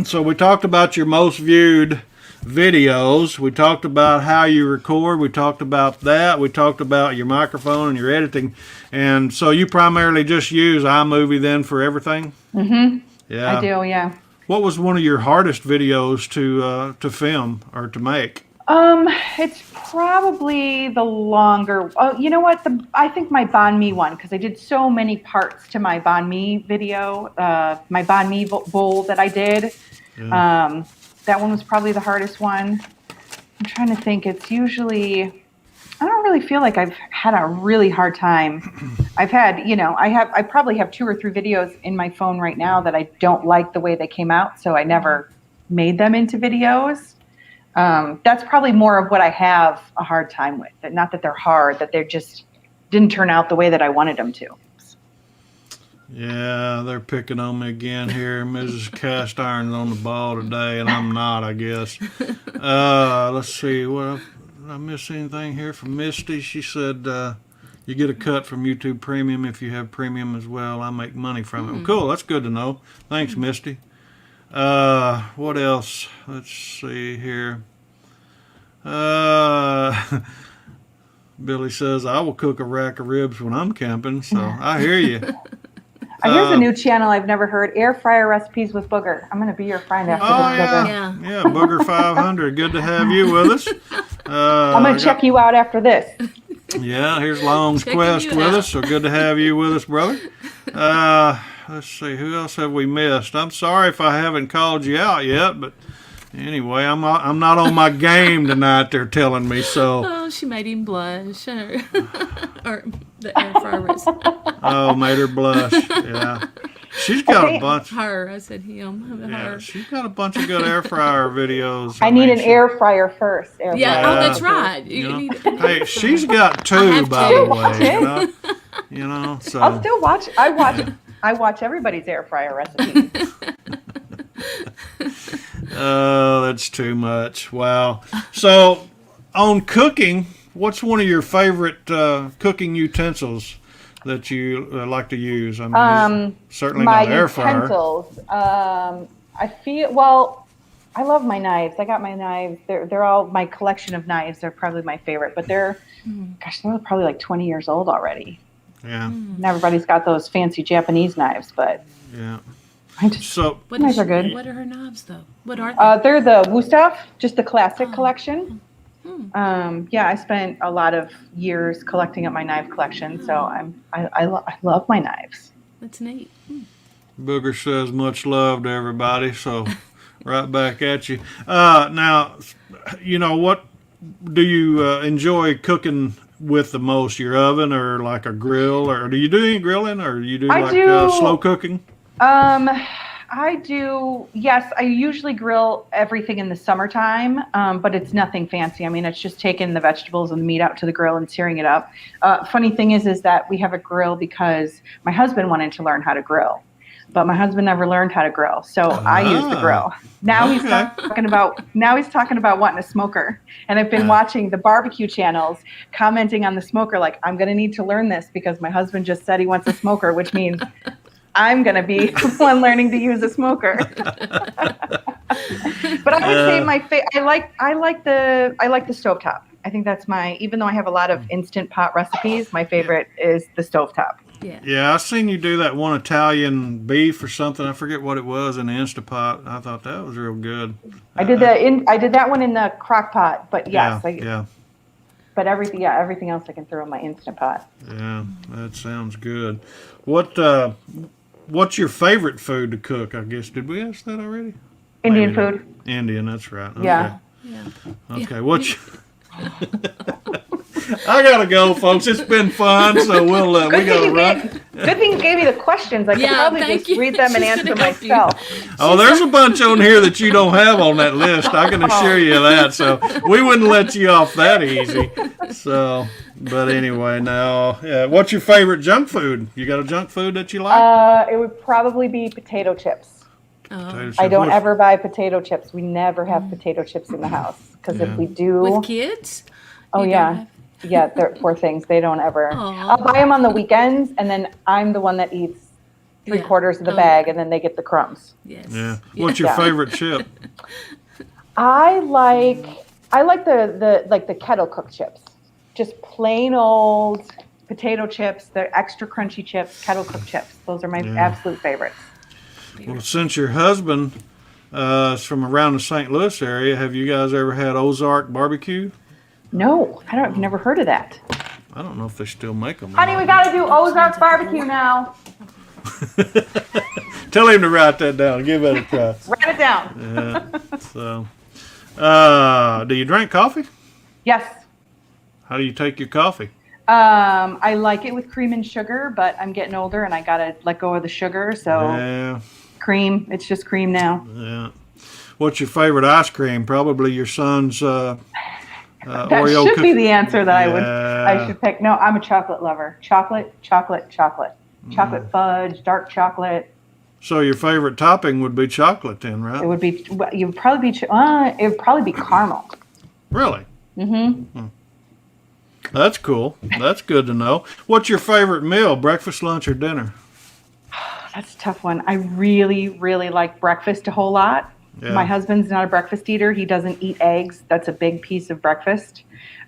So we talked about your most viewed videos. We talked about how you record. We talked about that. We talked about your microphone and your editing. And so you primarily just use iMovie then for everything? Mm-hmm. Yeah. I do, yeah. What was one of your hardest videos to film or to make? It's probably the longer. Oh, you know what? I think my banh mi one, because I did so many parts to my banh mi video, my banh mi bowl that I did. Yeah. That one was probably the hardest one. I'm trying to think. It's usually I don't really feel like I've had a really hard time. I've had, I probably have 2 or 3 videos in my phone right now that I don't like the way they came out, so I never made them into videos. That's probably more of what I have a hard time with. Not that they're hard, that they just didn't turn out the way that I wanted them to. Yeah, they're picking on me again here. Mrs. Cast Iron's on the ball today, and I'm not, I guess. Let's see. Did I miss anything here from Misty? She said, you get a cut from YouTube Premium if you have Premium as well. I make money from it. Well, cool. That's good to know. Thanks, Misty. What else? Let's see here. Billy says, I will cook a rack of ribs when I'm camping, so I hear you. Here's a new channel I've never heard, Air Fryer Recipes with Booger. I'm going to be your friend after this, Booger. Yeah, Booger 500. Good to have you with us. I'm going to check you out after this. Yeah, here's Long's Quest with us, so good to have you with us, brother. Let's see, who else have we missed? I'm sorry if I haven't called you out yet, but anyway, I'm not on my game tonight, they're telling me, so. Oh, she made him blush. Or the air fryer recipe. Oh, made her blush, yeah. She's got a bunch. Her, I said him. Yeah, Her. she's got a bunch of good air fryer videos. I need an air fryer first. Yeah, fryer. oh, that's right. Hey, she's got 2, by the way. So. I'll still watch. I watch everybody's air fryer recipes. Oh, that's too much. Wow. So, on cooking, what's one of your favorite cooking utensils that you like to use? I mean, certainly not air fryer. My utensils. I love my knives. I got my knives. They're all my collection of knives. They're probably my favorite, but they're probably like 20 years old already. Yeah. And everybody's got those fancy Japanese knives, but yeah. Knives are good. What are her knives, though? What are they? They're the Wusthof, just the classic collection. I spent a lot of years collecting up my knife collection, so I love my knives. That's neat. Booger says much love to everybody, so right back at you. Now, what do you enjoy cooking with the most? Your oven or like a grill, or do you do any grilling, or do you do slow cooking? I do. Yes, I usually grill everything in the summertime, but it's nothing fancy. I mean, it's just taking the vegetables and the meat out to the grill and searing it up. Funny thing is that we have a grill because my husband wanted to learn how to grill, but my husband never learned how to grill, so I use the grill. Now he's talking about wanting a smoker, and I've been watching the barbecue channels, commenting on the smoker, like, I'm going to need to learn this because my husband just said he wants a smoker, which means I'm going to be the one learning to use a smoker. But I would say I like the stovetop. I think that's even though I have a lot of Instant Pot recipes, my favorite is the stovetop. Yeah, I seen you do that one Italian beef or something. I forget what it was in the Instant Pot. I thought that was real good. I did that one in the crock pot, but yes. But everything else I can throw in my Instant Pot. Yeah, that sounds good. What's your favorite food to cook? I guess, did we ask that already? Indian food. Indian, that's right. Okay. Yeah. Okay, I gotta go, folks. It's been fun, so we gotta run. Good thing you gave me the questions. I could probably just read them and answer myself. Oh, there's a bunch on here that you don't have on that list. I can assure you that. So we wouldn't let you off that easy. So, but anyway, now, what's your favorite junk food? You got a junk food that you like? It would probably be potato chips. Potato chips. I don't ever buy potato chips. We never have potato chips in the house because if we do, with kids. Oh yeah. Yeah, they're poor things. They don't ever. Aww. I'll buy them on the weekends, and then I'm the one that eats 3/4 of the bag, and then they get the crumbs. Yes. Yeah. What's your favorite chip? I like the kettle cooked chips. Just plain old potato chips. They're extra crunchy chips, kettle cooked chips. Those are my absolute favorites. Well, since your husband is from around the St. Louis area, have you guys ever had Ozark barbecue? No, I've never heard of that. I don't know if they still make them. Honey, we got to do Ozark barbecue now. Tell him to write that down. Give it a try. Write it down. Do you drink coffee? Yes. How do you take your coffee? I like it with cream and sugar, but I'm getting older and I gotta let go of the sugar. So Yeah, cream, it's just cream now. yeah. What's your favorite ice cream? Probably your son's That Oreo should be cookie. the answer that I Yeah. should pick. No, I'm a chocolate lover. Chocolate, chocolate, chocolate. Chocolate fudge, dark chocolate. So your favorite topping would be chocolate then, It right? would be, it would probably be, it would probably be caramel. Really? Mm-hmm. That's cool. That's good to know. What's your favorite meal? Breakfast, lunch, or dinner? That's a tough one. I really, really like breakfast a whole lot. Yeah. My husband's not a breakfast eater. He doesn't eat eggs. That's a big piece of breakfast.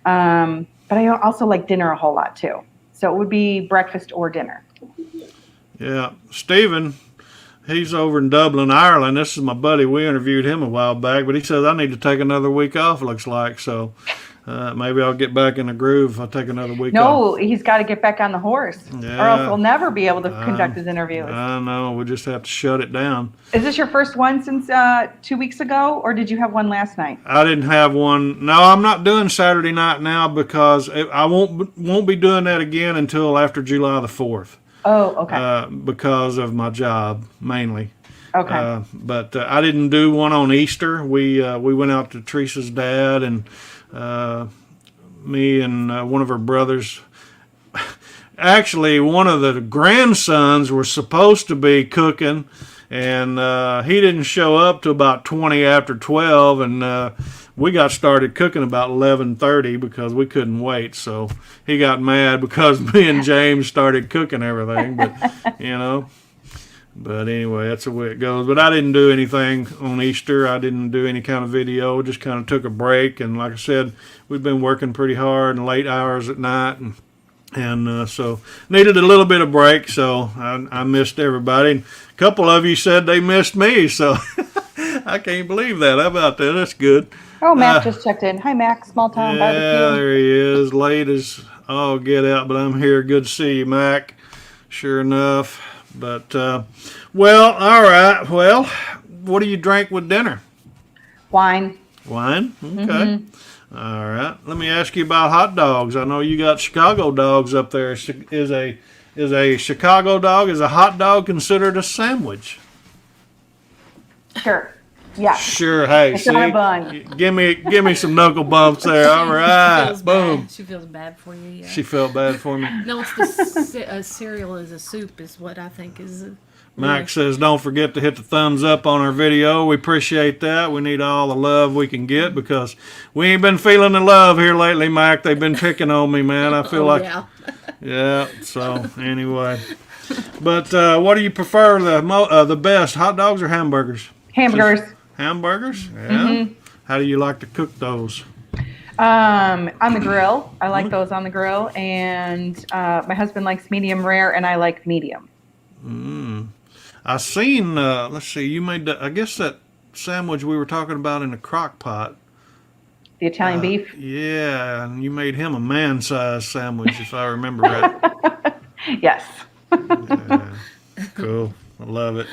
But I also like dinner a whole lot too. So it would be breakfast or dinner. Yeah. Stephen, he's over in Dublin, Ireland. This is my buddy. We interviewed him a while back, but he says I need to take another week off, looks like. So maybe I'll get back in the groove if I take another week off. No, he's got to get back on the horse, or Yeah. else he'll never be able to conduct his interviews. I know. We'll just have to shut it down. Is this your first one since 2 weeks ago, or did you have one last night? I didn't have one. No, I'm not doing Saturday night now because I won't be doing that again until after July the 4th. Oh, okay. Because of my job mainly. Okay. But I didn't do one on Easter. We went out to Teresa's dad and me and one of her brothers. Actually, one of the grandsons were supposed to be cooking, and he didn't show up till about 20 after 12, and we got started cooking about 11:30 because we couldn't wait. So he got mad because me and James started cooking everything, but you know. But anyway, that's the way it goes. But I didn't do anything on Easter. I didn't do any kind of video. Just kind of took a break. And like I said, we've been working pretty hard and late hours at night, and so needed a little bit of break. So I missed everybody. And a couple of you said they missed me. So I can't believe that. How about that? That's good. Oh, Mac just checked in. Hi, Mac. Small town Yeah, barbecue. there he is. Late as all get out, but I'm here. Good to see you, Mac. Sure enough. But, well, all right. Well, what do you drink with dinner? Wine. Wine? Okay. All right. Let me ask you about hot dogs. I know you got Chicago dogs up there. Is a Chicago dog, is a hot dog considered a sandwich? Sure. Yeah. Sure. Hey, It's see, on a bun. give me some knuckle bumps there. All right. Feels Boom. bad. She feels bad for you. Yeah. She felt bad for me. No, it's the cereal is a soup is what I think is. Max says, don't forget to hit the thumbs up on our video. We appreciate that. We need all the love we can get because we ain't been feeling the love here lately, Mac. They've been picking on me, man. I feel like, Yeah. So anyway. But what do you prefer the best, hot dogs or hamburgers? Hamburgers. Hamburgers? Yeah. How do you like to cook those? On the grill. I like those on the grill. And my husband likes medium rare, and I like medium. I seen, let's see, you made, I guess that sandwich we were talking about in the crock pot. The Italian beef. Yeah, and you made him a man-sized sandwich, if I remember right. Yes. Yeah, cool. I love it.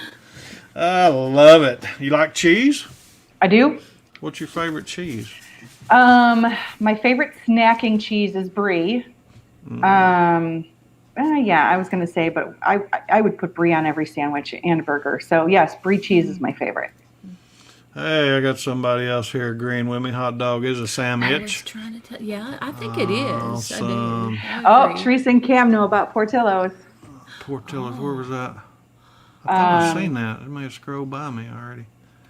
I love it. You like cheese? I do. What's your favorite cheese? My favorite snacking cheese is brie. Yeah, I was going to say, but I would put brie on every sandwich and burger. So yes, brie cheese is my favorite. Hey, I got somebody else here agreeing with me. Hot dog is a I was sandwich. trying to tell. Yeah, I think it is. Awesome. I do. Oh, I agree. Teresa and Cam know about Portillo's. Portillo's, where was that? I thought I'd seen that. It may have scrolled by me already.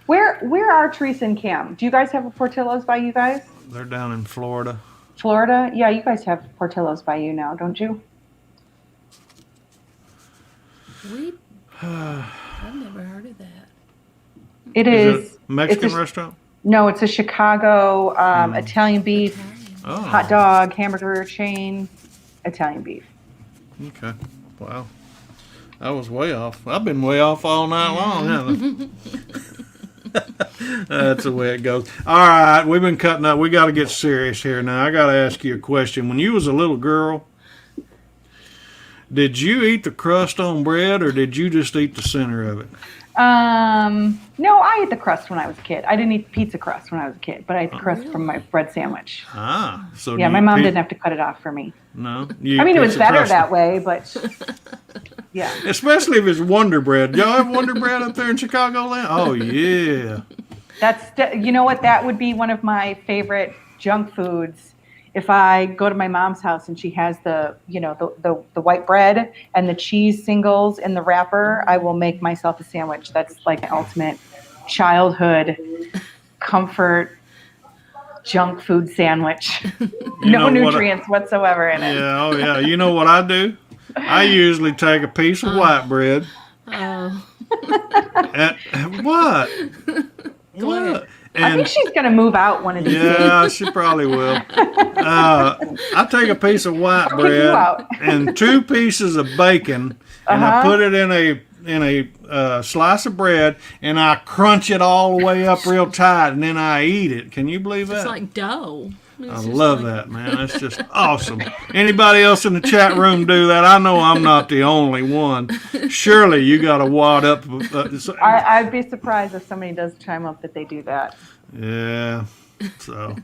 Where are Teresa and Cam? Do you guys have a Portillo's by you guys? They're down in Florida. Florida? Yeah, you guys have Portillo's by you now, don't you? I've never heard of that. It Is is. it a Mexican it's a- restaurant? No, it's a Chicago Italian beef, Oh, hot dog, hamburger chain, Italian beef. okay. Wow. I was way off. I've been way off all night long, haven't I? That's the way it goes. All right, we've been cutting up. We got to get serious here now. I got to ask you a question. When you was a little girl, did you eat the crust on bread or did you just eat the center of it? No, I ate the crust when I was a kid. I didn't eat pizza crust when I was a kid, but I ate the crust from my bread sandwich. So Yeah, my mom didn't have to cut it off for me. No, I mean, it was better that way, but yeah. Especially if it's Wonder Bread. Y'all have Wonder Bread up there in Chicagoland? Oh yeah. You know what? That would be one of my favorite junk foods. If I go to my mom's house and she has the white bread and the cheese singles in the wrapper, I will make myself a sandwich. That's like the ultimate childhood comfort junk food sandwich. No nutrients whatsoever in it. Yeah, oh yeah. You know what I do? I usually take a piece of white bread. What? What? I think she's going to move out one of these days. Yeah, she probably will. I take a piece of white bread and 2 pieces of bacon, and I put it in a slice of bread, and I crunch it all the way up real tight, and then I eat it. Can you believe that? It's like dough. I love that, man. That's just awesome. Anybody else in the chat room do that? I know I'm not the only one. Surely you got to wad up. I'd be surprised if somebody does chime up that they do that. Yeah. So,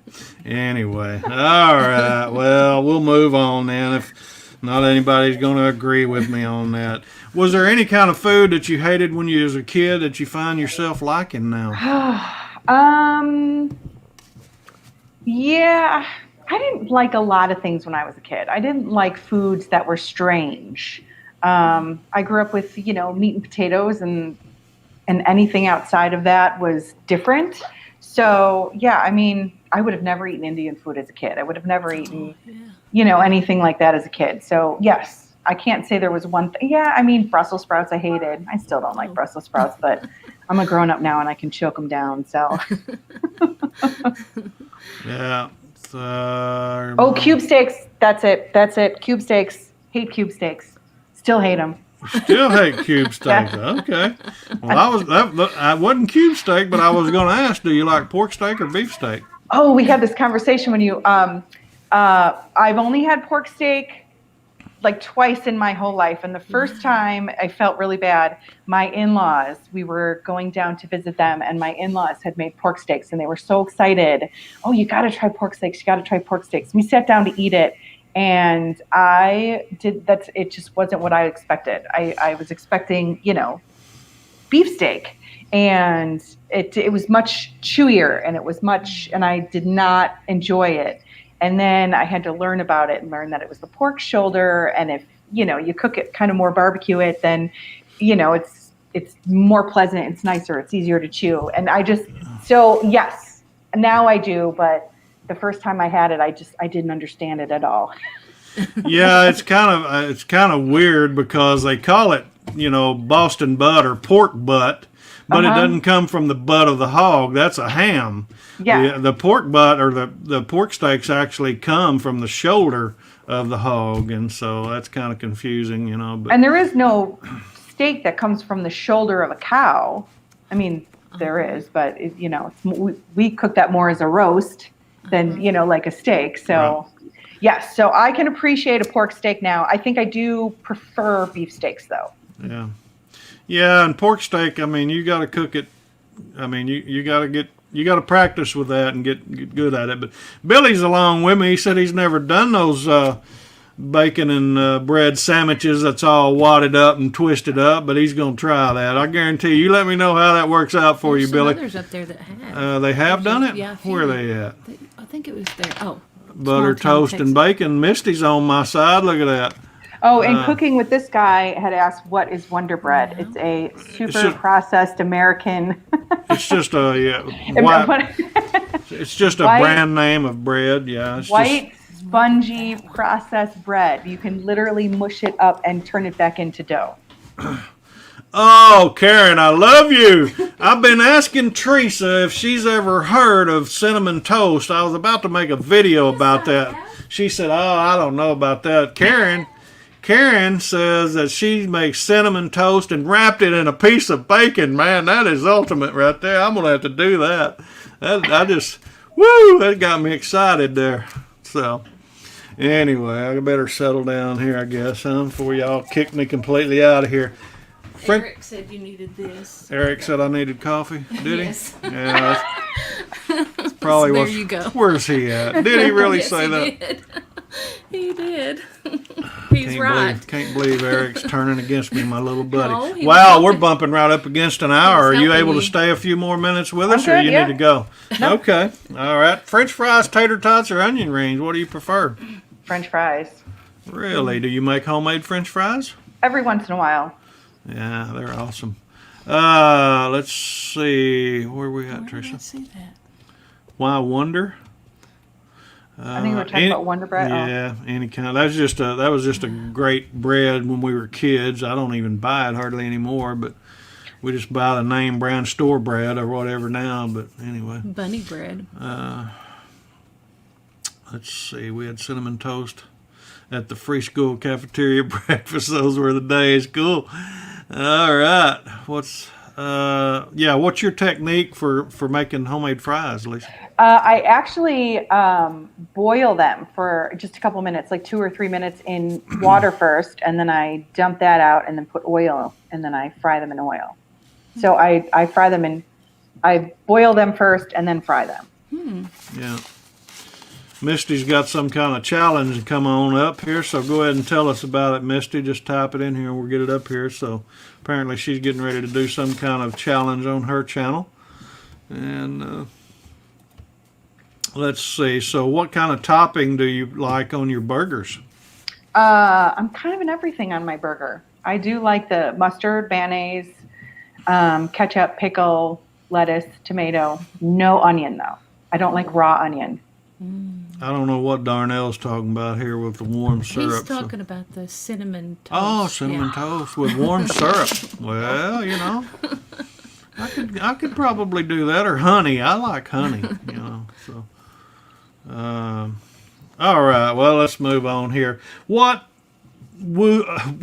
anyway. All right. Well, we'll move on then if not anybody's going to agree with me on that. Was there any kind of food that you hated when you was a kid that you find yourself liking now? Yeah, I didn't like a lot of things when I was a kid. I didn't like foods that were strange. I grew up with, meat and potatoes, and anything outside of that was different. So, yeah, I mean, I would have never eaten Indian food as a kid. I would have never eaten, anything like that as a kid. So, yes, I can't say there was one thing. Yeah, I mean, Brussels sprouts I hated. I still don't like Brussels sprouts, but I'm a grown-up now and I can choke them down, so... Yeah. Cube steaks. That's it. Cube steaks. Hate cube steaks. Still hate them. Still hate cube steak. Yeah. Okay. Well, I wasn't cube steak, but I was going to ask, do you like pork steak or beef steak? Oh, we had this conversation when you. I've only had pork steak like twice in my whole life, and the first time I felt really bad. My in-laws, we were going down to visit them, and my in-laws had made pork steaks, and they were so excited. Oh, you got to try pork steaks. You got to try pork steaks. We sat down to eat it, and it just wasn't what I expected. I was expecting, beef steak, and it was much chewier, and and I did not enjoy it. And then I had to learn about it and learn that it was the pork shoulder. And if, you cook it kind of more barbecue it, then, it's more pleasant. It's nicer. It's easier to chew. And yes, now I do. But the first time I had it, I didn't understand it at all. Yeah, it's kind of weird because they call it, Boston butt or pork butt, but it doesn't come from the butt of the hog. That's a ham. Yeah. The pork butt or the pork steaks actually come from the shoulder of the hog, and so that's kind of confusing, But, and there is no steak that comes from the shoulder of a cow. I mean, there is, but we cook that more as a roast than like a steak. So, yes. So I can appreciate a pork steak now. I think I do prefer beef steaks, though. Yeah. Yeah, and pork steak, I mean, you got to cook it. I mean, you got to practice with that and get good at it. But Billy's along with me. He said he's never done those bacon and bread sandwiches that's all wadded up and twisted up, but he's going to try that. I guarantee you. Let me know how that works out for you, Billy. There's others up there that have. They have done it? Yeah. Where are they at? I think it was there. Oh. Butter, toast, and bacon. Misty's on my side. Look at that. Oh, and cooking with this guy had asked, what is Wonder Bread? It's a super processed American. It's just a it's just a brand name of bread. Yeah, it's white, spongy, processed bread. You can literally mush it up and turn it back into dough. Oh, Karen, I love you. I've been asking Teresa if she's ever heard of cinnamon toast. I was about to make a video about that. She said, "Oh, I don't know about that." Karen says that she makes cinnamon toast and wrapped it in a piece of bacon. Man, that is ultimate right there. I'm going to have to do that. That got me excited there. So, anyway, I better settle down here, I guess, before y'all kick me completely out of here. Eric said you needed this. Eric said I needed coffee. Did Yes. he? Yeah. That's probably There what. you go. Where's he at? Did he really Yes, say he that? Did. He did. He's right. Can't believe Eric's turning against me, my little buddy. No, he Wow, was we're helping. bumping right up against an hour. Are was you helping able to me. stay a few more minutes with I'm us, or good, you yeah. need to go? Okay. All right. French fries, tater tots, or onion rings? What do you prefer? French fries. Really? Do you make homemade French fries? Every once in a while. Yeah, they're awesome. Let's see. Where we at, Where did I Tricia? see that? Why Wonder? I think we were talking about Wonder Bread. Oh. Yeah, any kind. That was just a great bread when we were kids. I don't even buy it hardly anymore, but we just buy the name brand store bread or whatever now. But anyway, Bunny bread. let's see. We had cinnamon toast at the free school cafeteria breakfast. Those were the days. Cool. All right. What's your technique for making homemade fries, Lisa? I actually boil them for just a couple minutes, like 2 or 3 minutes in water first, and then I dump that out and then put oil, and then I fry them in oil. So I fry them I boil them first and then fry them. Yeah. Misty's got some kind of challenge to come on up here, so go ahead and tell us about it, Misty. Just type it in here and we'll get it up here. So apparently she's getting ready to do some kind of challenge on her channel. And let's see. So what kind of topping do you like on your burgers? I'm kind of an everything on my burger. I do like the mustard, mayonnaise, ketchup, pickle, lettuce, tomato. No onion, though. I don't like raw onion. I don't know what Darnell's talking about here with the warm syrup. He's talking about the cinnamon toast. Oh, cinnamon toast with warm syrup. Well, I could probably do that, or honey. I like honey, So, all right. Well, let's move on here. What? I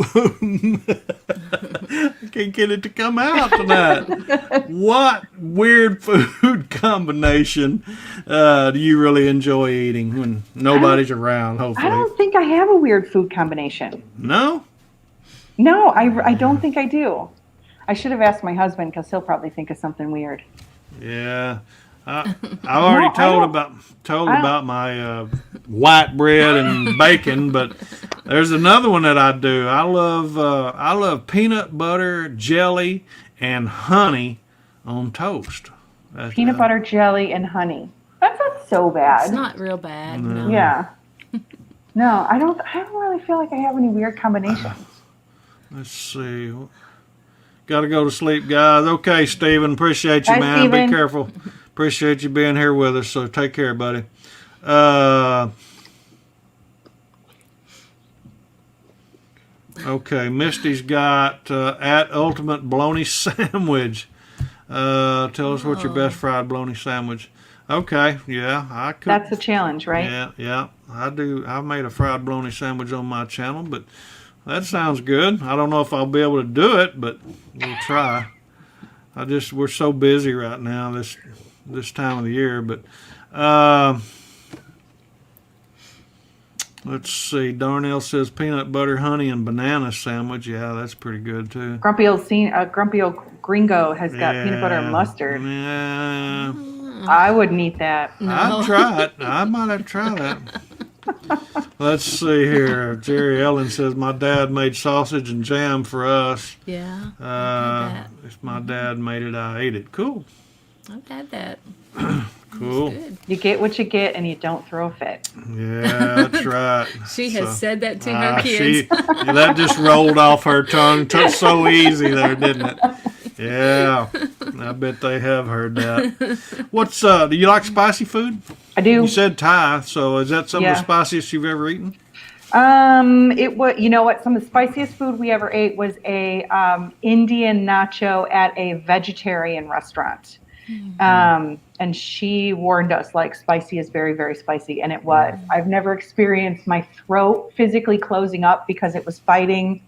can't get it to come out tonight. What weird food combination do you really enjoy eating when nobody's around? I Hopefully, don't think I have a weird food combination. no. No, I don't think I do. I should have asked my husband because he'll probably think of something weird. Yeah, I've already told about my white bread and bacon, but there's another one that I do. I love peanut butter, jelly, and honey on toast. Peanut butter, jelly, and honey. That's not so bad. It's not real bad. No. Yeah. No, I don't really feel like I have any weird combinations. Let's see. Got to go to sleep, guys. Okay, Steven. Appreciate you, Bye, man. Steven. Be careful. Appreciate you being here with us. So take care, buddy. Okay, Misty's got at Ultimate Bologna Sandwich. Tell us what's your best fried bologna sandwich. Okay, yeah, I could. That's a challenge, right? Yeah, I do. I made a fried bologna sandwich on my channel, but that sounds good. I don't know if I'll be able to do it, but we'll try. We're so busy right now this time of the year, but let's see. Darnell says peanut butter, honey, and banana sandwich. Yeah, that's pretty good too. Grumpy old gringo has got peanut butter and mustard. Yeah, I wouldn't eat that. I'd try it. I might have to try that. Let's see here. Jerry Ellen says my dad made sausage and jam for us. Yeah. If my dad made it, I ate it. Cool. I've had that. Cool. Good. You get what you get, and you don't throw a fit. Yeah, that's right. She has So, said that to her kids. That just rolled off her tongue so easy there, didn't it? Yeah, I bet they have heard that. What's do you like spicy food? I do. You said Thai, so is that some of Yeah. the spiciest you've ever eaten? It was. You know what? Some of the spiciest food we ever ate was a Indian nacho at a vegetarian restaurant. And she warned us, like, spicy is very, very spicy. And it was. I've never experienced my throat physically closing up because it was fighting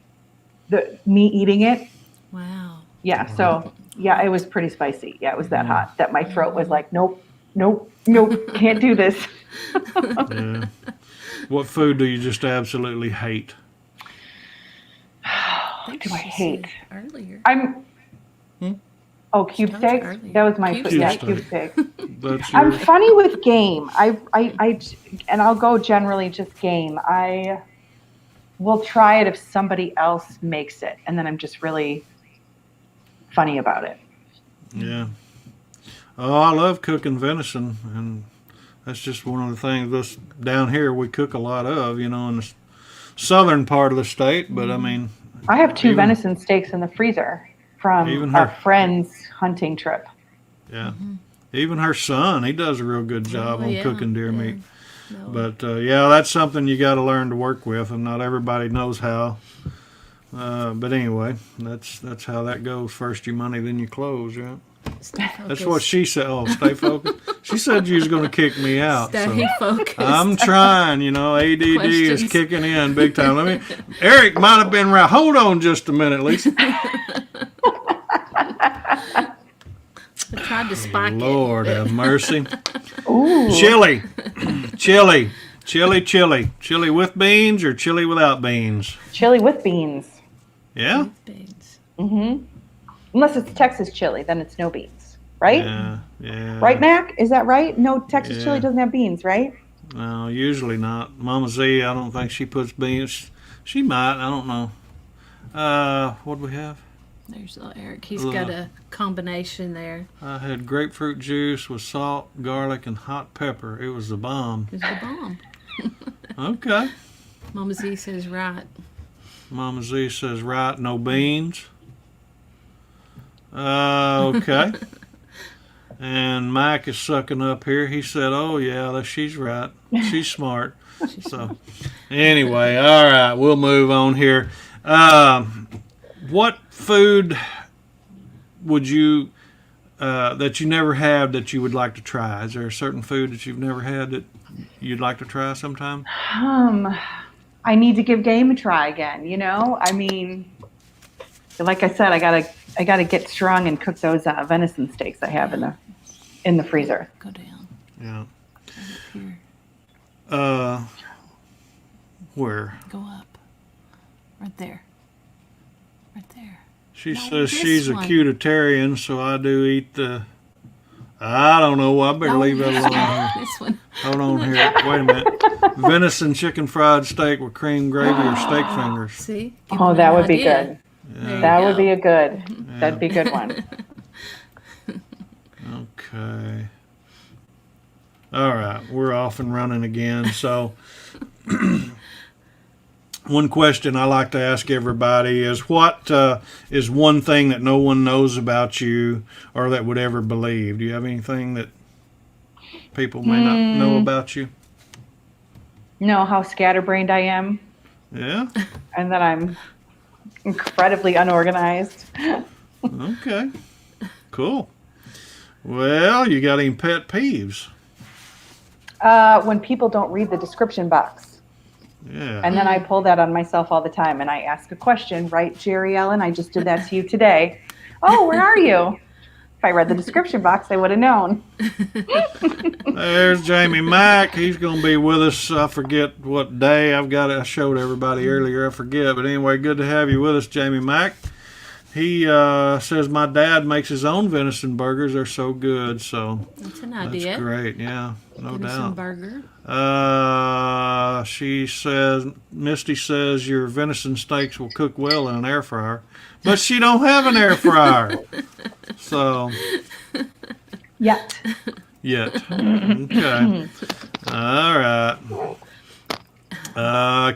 me eating it. Wow. Yeah. So, yeah, it was pretty spicy. Yeah, it was that hot that my throat was like, nope, can't do this. Yeah. What food do you just absolutely hate? think do I she hate? said earlier. I'm. Oh, cube told you steaks. earlier. That was my Cube yeah, steak. cube steak. That's I'm your, funny with game. And I'll go generally just game. I will try it if somebody else makes it, and then I'm just really funny about it. yeah. Oh, I love cooking venison, and that's just one of the things us down here we cook a lot of, in the southern part of the state. But I mean, I have 2 even- venison steaks in the freezer from Even our her. friend's hunting trip. yeah. Even her son, he does a real good job Oh, on yeah, cooking deer yeah. meat. No. But yeah, that's something you got to learn to work with, and not everybody knows how. But anyway, that's how that goes. First your money, then your clothes. Yeah, Stay that's focused. what she said. Oh, stay focused. She said you was going to kick me out. Stay So focused. I'm trying. ADD is Questions. kicking in big time. Eric might have been right. Hold on just a minute, Lisa. I tried to spike Lord it. have mercy. Ooh. Chili with beans or chili without beans? Chili with beans. Yeah. Beans. Unless it's Texas chili, then it's no beans, right? Yeah. Right, Mac? Is that right? No, Texas Yeah. chili doesn't have beans, right? No, usually not. Mama Z, I don't think she puts beans. She might. I don't know. What do we have? There's little Eric. He's got a combination there. I had grapefruit juice with salt, garlic, and hot pepper. It was the bomb. It's the bomb. Okay. Mama Z says right. Mama Z says right, no beans. Okay. And Mike is sucking up here. He said, "Oh yeah, she's right. She's smart." So, anyway, all right, we'll move on here. What food would you that you never had that you would like to try? Is there a certain food that you've never had that you'd like to try sometime? I need to give game a try again. I mean, like I said, I gotta get strong and cook those venison steaks I have in the freezer. Go down. Yeah. Up here. Where? Go up. Right there. Right there. She No, says this she's a one. cutitarian, so I do eat the. I don't know. I better leave that this alone. one. Here. This one. Hold on here. Wait a minute. Venison chicken fried steak with cream gravy or steak fingers. See? Give Oh, them that an would be idea. good. There you That go. would be that'd be a good one. Okay. All right. We're off and running again. So, one question I like to ask everybody is what is one thing that no one knows about you or that would ever believe? Do you have anything that people may not know about you? Know how scatterbrained I am, Yeah. and that I'm incredibly unorganized. Okay. Cool. Well, you got any pet peeves? When people don't read the description box. Yeah. And then I pull that on myself all the time, and I ask a question, right, Jerry Ellen? I just did that to you today. Oh, where are you? If I read the description box, I would have known. There's Jamie Mack. He's going to be with us. I forget what day. I showed everybody earlier. I forget. But anyway, good to have you with us, Jamie Mack. He says my dad makes his own venison burgers. They're so good. So That's an that's idea. great. Yeah, no Venison doubt. burger. She says, Misty says your venison steaks will cook well in an air fryer, but she don't have an air fryer. So Yet. Okay. All right.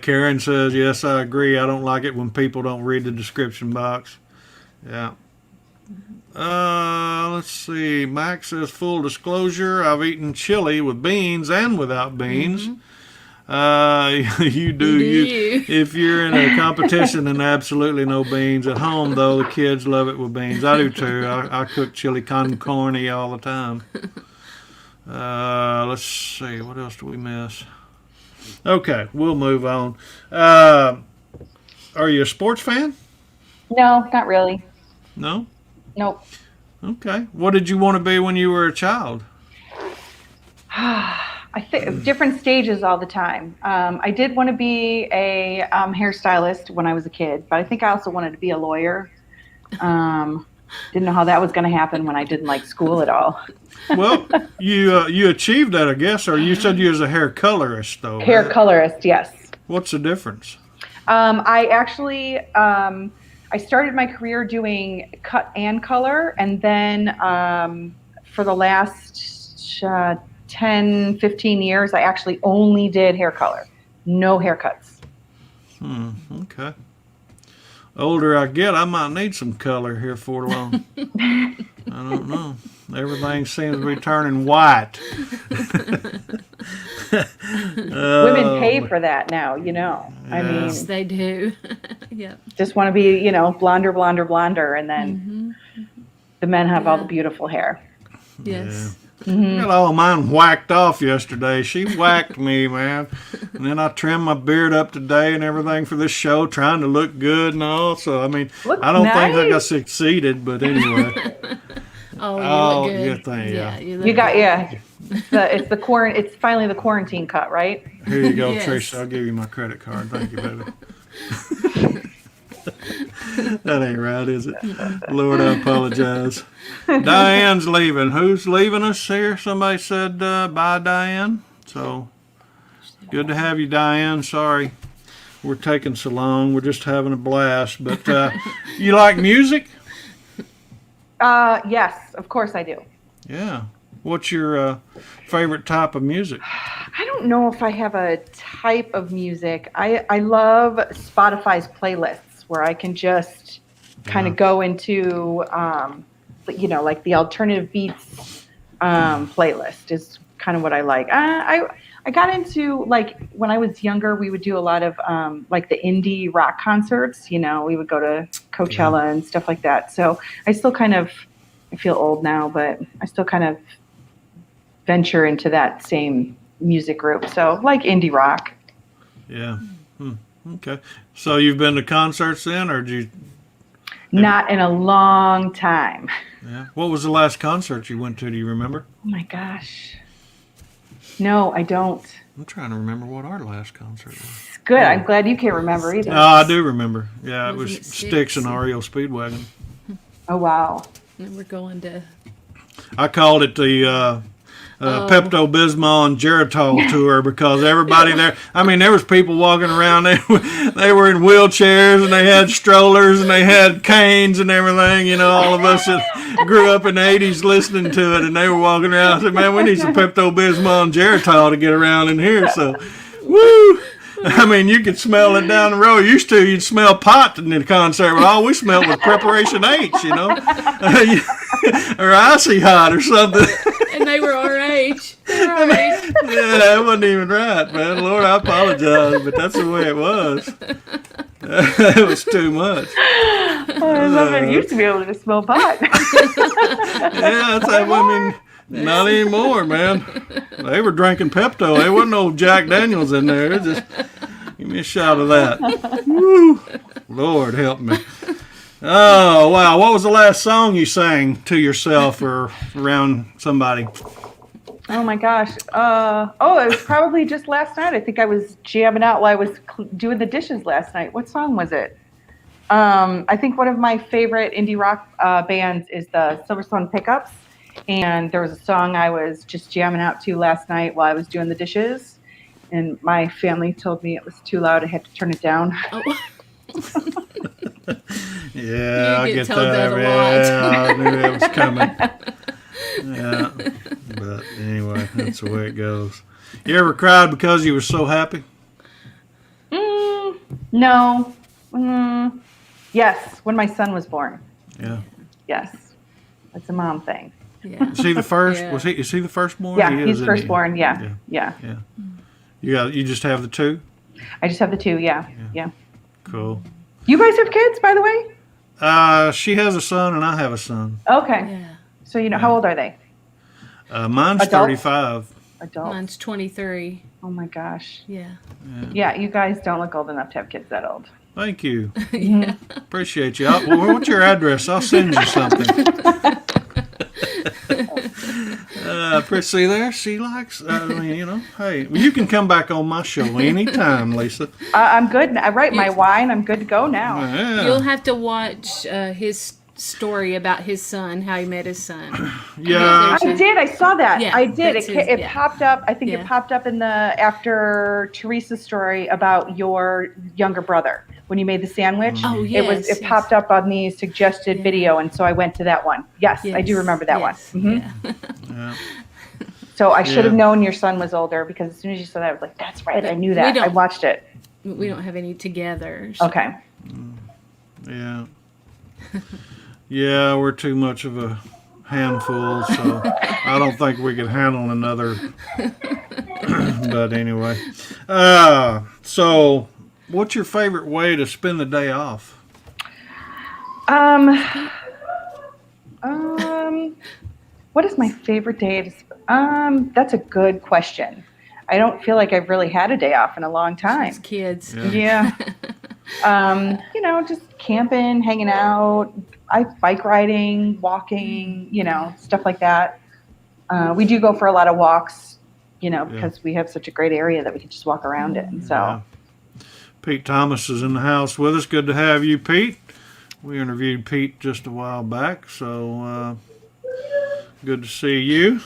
Karen says, yes, I agree. I don't like it when people don't read the description box. Yeah. Let's see. Max says, full disclosure, I've eaten chili with beans and without beans. You do. You. If you're in a competition, then absolutely no beans. At home, though, the kids love it with beans. I do too. I cook chili con carne all the time. Let's see. What else do we miss? Okay, we'll move on. Are you a sports fan? No, not really. No? Nope. Okay. What did you want to be when you were a child? I think different stages all the time. I did want to be a hairstylist when I was a kid, but I think I also wanted to be a lawyer. Didn't know how that was going to happen when I didn't like school at all. Well, you achieved that, I guess, or you said you was a hair colorist, though. Hair right? colorist, yes. What's the difference? I actually I started my career doing cut and color, and then for the last 10, 15 years, I actually only did hair color, no haircuts. Okay. Older I get, I might need some color here for long. I don't know. Everything seems to be turning white. Women pay for that now, you know. I mean, Yes, they do. Yep. just want to be, you know, blonder, and then the men have all the beautiful hair. Yes. I got all mine whacked off yesterday. She whacked me, man. And then I trimmed my beard up today and everything for this show, trying to look good and all. So, I mean, Looks I don't think I got nice. succeeded, but anyway. Oh, you Oh, look good. good thing, yeah. You, look You got good. it's finally the quarantine cut, right? Here you go, Yes. Trish. I'll give you my credit card. Thank you, baby. That ain't right, is it? Lord, I apologize. Diane's leaving. Who's leaving us here? Somebody said bye, Diane. So good to have you, Diane. Sorry we're taking so long. We're just having a blast. But you like music? Yes, of course I do. Yeah. What's your favorite type of music? I don't know if I have a type of music. I love Spotify's playlists where I can just kind of go into, you know, like the alternative beats playlist is kind of what I like. I got into, like, when I was younger, we would do a lot of like the indie rock concerts. You know, we would go to Coachella and stuff like that. So I still kind of, I feel old now, but I still kind of venture into that same music group. So like indie rock. Yeah. Okay. So you've been to concerts then, or did you? Not in a long time. Yeah. What was the last concert you went to? Do you remember? Oh my gosh. No, I don't. I'm trying to remember what our last concert was. Good. I'm glad you can't remember either. Oh, I do remember. Yeah, it was Wasn't it Sticks and Styx? REO Speedwagon. Oh, wow. And we're going to. I called it the Pepto-Bismol and Geritol tour because everybody there, I mean, there was people walking around, they were in wheelchairs and they had strollers and they had canes and everything, you know, all of us that grew up in the 80s listening to it, and they were walking around. I said, man, we need some Pepto-Bismol and Geritol to get around in here. So, woo! I mean, you could smell it down the road. Used to, you'd smell pot in the concert, but all we smelled was Preparation H, you know, or Icy Hot or something. And they were our age. They were our age. Yeah, that wasn't even right, man. Lord, I apologize, but that's the way it was. It was too much. I love it. You used to be able to smell pot. Yeah, that's how, I mean, not anymore, man. They were drinking Pepto. There wasn't no Jack Daniels in there. It just give me a shot of that. Woo! Lord help me. Oh, wow. What was the last song you sang to yourself or around somebody? Oh my gosh. It was probably just last night. I think I was jamming out while I was doing the dishes last night. What song was it? I think one of my favorite indie rock bands is the Silverstone Pickups. And there was a song I was just jamming out to last night while I was doing the dishes. And my family told me it was too loud. I had to turn it down. Oh. Yeah, I You get get told that a Yeah, I knew it was coming. Yeah, but anyway, that's the way it goes. You ever cried because you were so happy? No. Yes, when my son was born. Yeah. Yes. That's a mom thing. Yeah. Is he the first? Yeah. Is he the firstborn? Yeah, He is, he's isn't he? firstborn. Yeah. Yeah. You just have the two? I just have the two. Yeah. Cool. You guys have kids, by the way? She has a son and I have a son. Okay. Yeah. So, how old are they? Mine's Adults? 35. Adults. Mine's 23. Oh my gosh. Yeah. Yeah, you guys don't look old enough to have kids that old. Thank you. Yeah. Appreciate you. What's your address? I'll send you something. See there, she likes. Hey, you can come back on my show anytime, Lisa. I'm good. I write my wine. I'm good to go now. Yeah. You'll have to watch his story about his son, how he met his son. Yeah. I did. I saw that. Yeah, I did. It yeah. popped up. I think Yeah. it popped up in the after Teresa's story about your younger brother when you made the sandwich. Oh, It yes. popped up on the suggested video, and so I went to that one. Yes, I do remember that one. Yeah. Yeah. So I should have Yeah. known your son was older because as soon as you said that, I was like, "That's right. I knew that. I watched it." We don't have any together. So. Okay. Yeah. Yeah, we're too much of a handful, so I don't think we could handle another. But anyway. So what's your favorite way to spend the day off? What is my favorite day to that's a good question. I don't feel like I've really had a day off in a long time. As kids. Yeah. Just camping, hanging out, bike riding, walking, stuff like that. We do go for a lot of walks, because we have such a great area that we can just walk around it. And so Yeah. Pete Thomas is in the house with us. Good to have you, Pete. We interviewed Pete just a while back, so good to see you.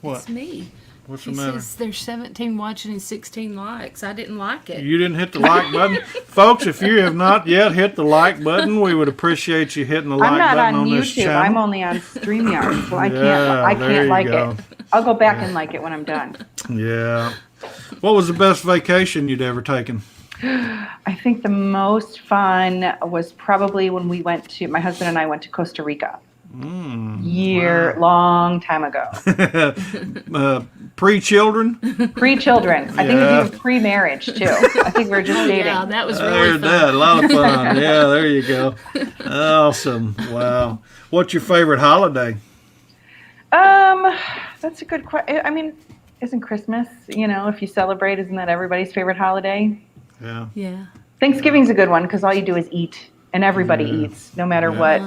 What? It's me. What's the He matter? says there's 17 watching and 16 likes. I didn't like it. You didn't hit the like button? Folks, if you have not yet hit the like button, we would appreciate you hitting the like I'm not button on this YouTube. channel. I'm only on StreamYard, so I Yeah, can't there you like go. it. I'll go back and like it when I'm done. Yeah. What was the best vacation you'd ever taken? I think the most fun was probably when my husband and I went to Costa Rica. Long time ago. Pre-children? Pre-children. I think it was even pre-marriage too. I think we were just dating. Yeah, that was I really heard fun. that. A lot of fun. Yeah, there you go. Awesome. Wow. What's your favorite holiday? That's a good question. I mean, isn't Christmas, if you celebrate, isn't that everybody's favorite holiday? Yeah. Yeah. Thanksgiving's a good one because all you do is eat, and everybody eats, no matter what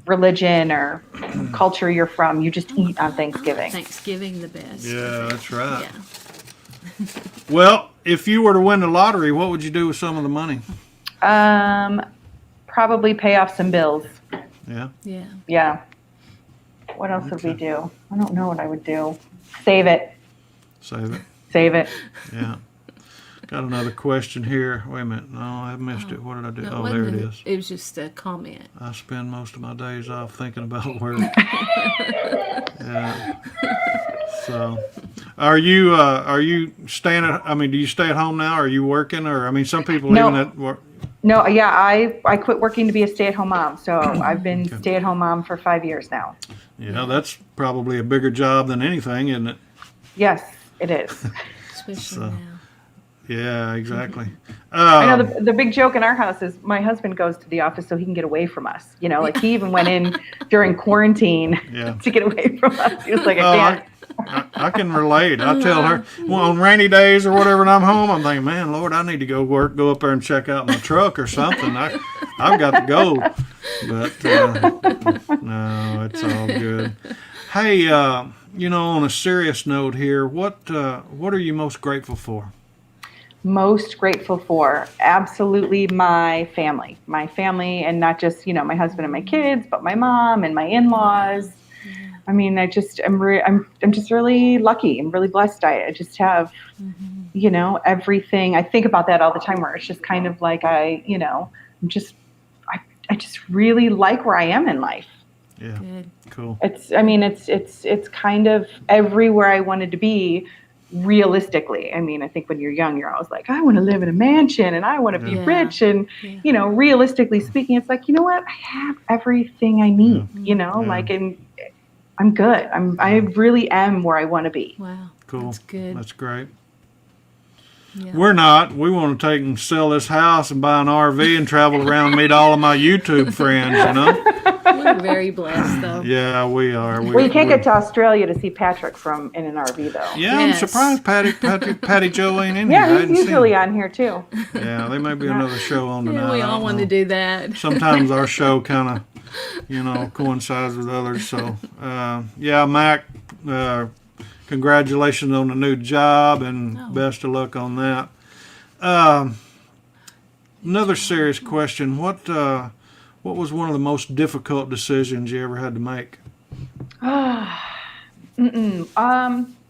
religion or culture you're from. You just eat on Thanksgiving. Thanksgiving the best. Yeah, that's right. Yeah. Well, if you were to win the lottery, what would you do with some of the money? Probably pay off some bills. Yeah. Yeah. Yeah. What else would we do? I don't know what I would do. Save it. Save it. Save it. Yeah. Got another question here. Wait a minute. No, I missed it. What did I do? No, Oh, there it is. It was just a comment. I spend most of my days off thinking about work. Yeah. So, are you staying at? I mean, do you stay at home now? Are you working, or I mean, some people No. even at work. No, yeah, I quit working to be a stay-at-home mom, so I've been stay-at-home mom for 5 years now. Yeah, that's probably a bigger job than anything, isn't it? Yes, it is. Especially So- now. Yeah, exactly. I know the big joke in our house is my husband goes to the office so he can get away from us. Like he even went in during quarantine Yeah. to get away from us. He was like, Oh, I can't. I can relate. I tell her, well, on rainy days or whatever, and I'm home, I'm thinking, man, Lord, I need to go up there and check out my truck or something. I've got to go. But no, it's all good. Hey, on a serious note here, what are you most grateful for? Most grateful for absolutely my family, and not just my husband and my kids, but my mom and my in-laws. I mean, I'm just really lucky. I'm really blessed. I just have everything. I think about that all the time, where it's just kind of like I just really like where I am in life. Yeah, Good. cool. It's kind of everywhere I wanted to be. Realistically, I mean, I think when you're young, you're always like, I want to live in a mansion and I want to be Yeah. rich. And, realistically speaking, it's like, you know what? I have everything I need, like, and I'm good. I really am where I want to be. Wow. Cool. That's good. That's great. Yeah. We're not. We want to take and sell this house and buy an RV and travel around and meet all of my YouTube friends, We're very blessed, though. Yeah, we are. Well, you can't get to Australia to see Patrick in an RV, though. Yeah, Yes. I'm surprised Patty Joe ain't in Yeah, here. I he's hadn't seen usually him. on here, too. Yeah, there may be another show on tonight. Yeah, we I all don't want know. to do that. Sometimes our show kind of, coincides with others. So, yeah, Mac, congratulations on the new job, and best of luck on that. Another serious question: what was one of the most difficult decisions you ever had to make?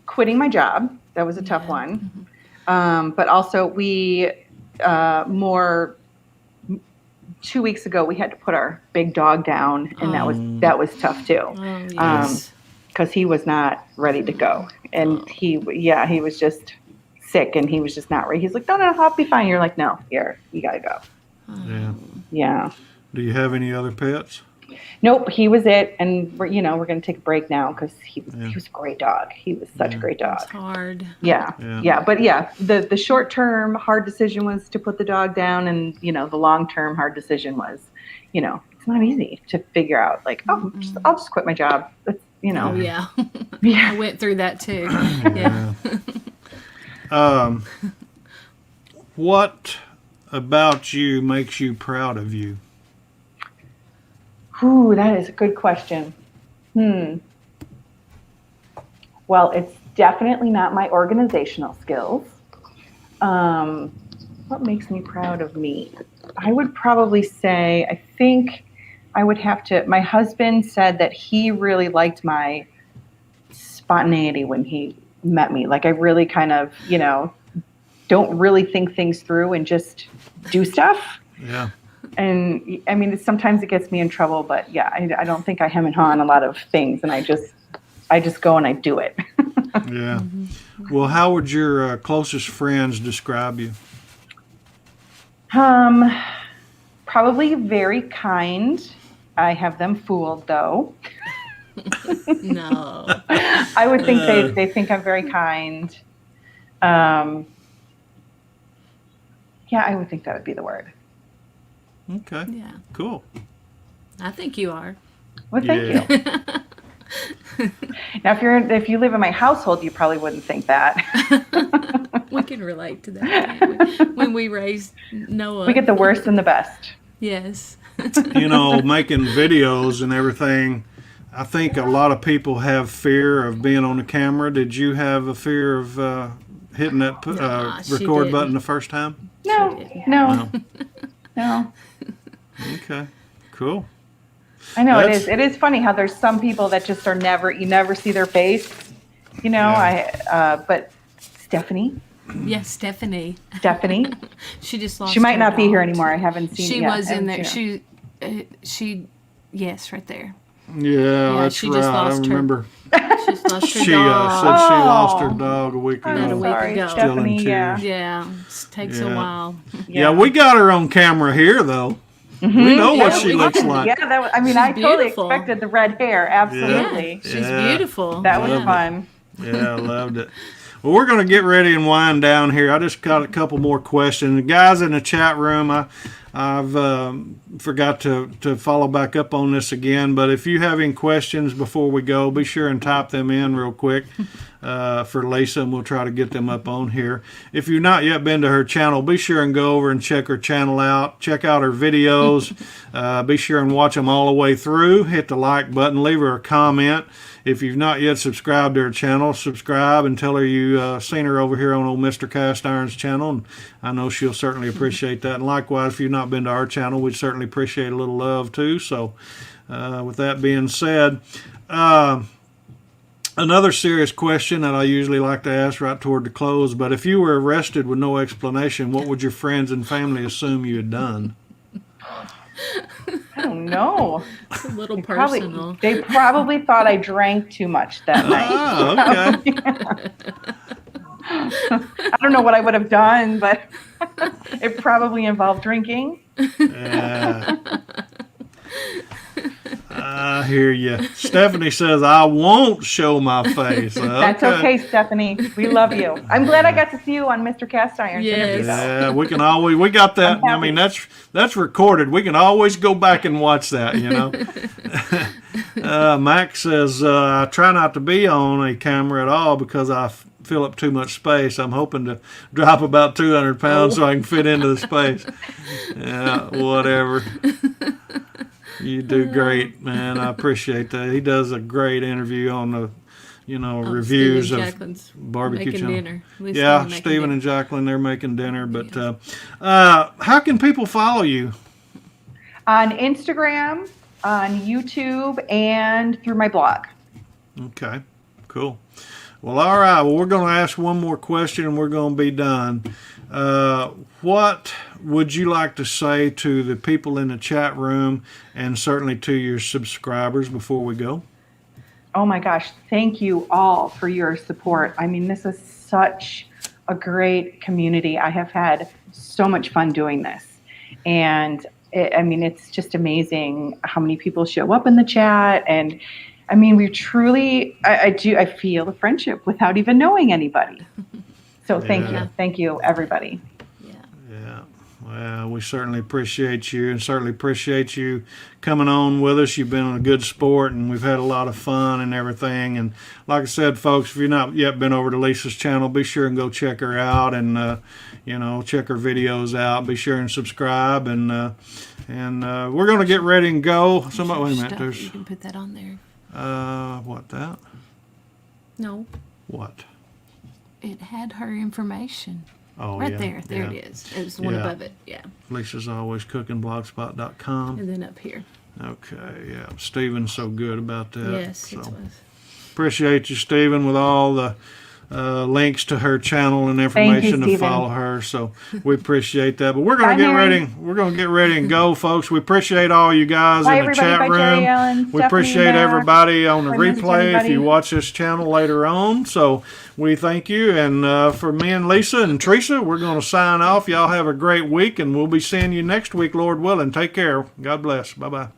Quitting my job. That was a tough one. But also we, 2 weeks ago, we had to put our big dog down, and that was tough too. Oh, yes. Because he was not ready to go. And he was just sick, and he was just not ready. He's like, no, I'll be fine. You're like, no, you got to go. Yeah. Yeah. Do you have any other pets? Nope, he was it, and we're going to take a break now because he was a great dog. He was such a great dog. It's hard. Yeah. But the short term hard decision was to put the dog down, and the long term hard decision was, it's not easy to figure out. Like, I'll just quit my job. It's, Oh yeah. Yeah. I went through that too. What about you makes you proud of you? Ooh, that is a good question. Well, it's definitely not my organizational skills. What makes me proud of me? I would probably say, I think I would have to, my husband said that he really liked my spontaneity when he met me. Like, I really kind of, don't really think things through and just do stuff. Yeah. And I mean, sometimes it gets me in trouble, but I don't think I hem and haw on a lot of things, and I just go and I do it. Yeah. Well, how would your closest friends describe you? Probably very kind. I have them fooled, though. No. I would think they think I'm very kind. I would think that would be the word. Okay. Yeah. Cool. I think you are. Well, thank you. Now, if you live in my household, you probably wouldn't think that. We can relate to that. When we raised Noah. We get the worst and the best. Yes. Making videos and everything, I think a lot of people have fear of being on the camera. Did you have a fear of hitting that record button the first time? No. Okay, cool. I know it is funny how there's some people that just are you never see their face, but Stephanie. Yes, Stephanie. She just lost. She might her not be dog. here anymore. I haven't seen. She it yet. was in there. She, yes, right there. Yeah, that's she right. just lost I remember. She's lost her She dog. said she lost her dog a week ago. About a week sorry, ago. Still in Stephanie. tears. Yeah, it takes a while. Yeah, we got her on camera here though. Mm-hmm. We know what she looks like. Yeah, She's I totally beautiful. expected the red hair. Absolutely. Yeah, she's beautiful. That was Loved it. fun. Yeah, I loved it. Well, we're going to get ready and wind down here. I just got a couple more questions. The guys in the chat room, I've forgot to follow back up on this again, but if you have any questions before we go, be sure and type them in real quick for Lisa, and we'll try to get them up on here. If you've not yet been to her channel, be sure and go over and check her channel out. Check out her videos. Be sure and watch them all the way through. Hit the like button. Leave her a comment. If you've not yet subscribed to her channel, subscribe and tell her you seen her over here on old Mr. Cast Iron's channel. And I know she'll certainly appreciate that. And likewise, if you've not been to our channel, we'd certainly appreciate a little love too. So with that being said, another serious question that I usually like to ask right toward the close, but if you were arrested with no explanation, what would your friends and family assume you had done? I don't know. It's a little personal. They probably thought I drank too much that night. Oh, okay. I don't know what I would have done, but it probably involved drinking. Yeah. I hear you. Stephanie says, I won't show my face. Okay. That's okay, Stephanie. We love you. I'm glad I got to see you on Mr. Cast Iron's interview, though. Yeah, we can always, we got that. I mean, that's recorded. We can always go back and watch that, Max says, I try not to be on a camera at all because I fill up too much space. I'm hoping to drop about 200 pounds so I can fit into the space. Yeah, whatever. You do great, man. I appreciate that. He does a great interview on the reviews Steve of and Jacqueline's barbecue making channel. dinner. Lisa Yeah, making Stephen dinner. and Jacqueline, they're making dinner. But how can people follow you? On Instagram, on YouTube, and through my blog. Okay, cool. Well, all right. Well, we're going to ask one more question and we're going to be done. What would you like to say to the people in the chat room and certainly to your subscribers before we go? Oh my gosh, thank you all for your support. I mean, this is such a great community. I have had so much fun doing this. And it's just amazing how many people show up in the chat. And I mean, we truly, I feel the friendship without even knowing anybody. So thank you. Thank you, everybody. Yeah. Well, we certainly appreciate you and certainly appreciate you coming on with us. You've been a good sport and we've had a lot of fun and everything. And like I said, folks, if you've not yet been over to Lisa's channel, be sure and go check her out and, check her videos out. Be sure and subscribe. And we're going to get ready and go. Somebody, wait a minute. There's, you can put that on there. what, that? No, What? it had her information. Oh, Right yeah. there. There yeah. it is. It was the one Yeah. above it. Yeah. Lisa's always cooking blogspot.com. And then up here. Okay, yeah. Stephen's so good about that. Yes, so. it was. Appreciate you, Stephen, with all the links to her channel and information to Stephen. follow her. So we appreciate that. But we're going to Bye, get Mary. ready. We're going to get ready and go, folks. We appreciate all you guys Bye, in the everybody. chat Bye, room. Jerry Ellen, We Stephanie, appreciate Matt. everybody on the Bye, Mrs. replay if everybody. you watch this channel later on. So we thank you. And for me and Lisa and Teresa, we're going to sign off. Y'all have a great week, and we'll be seeing you next week, Lord willing. Take care. God bless. Bye-bye.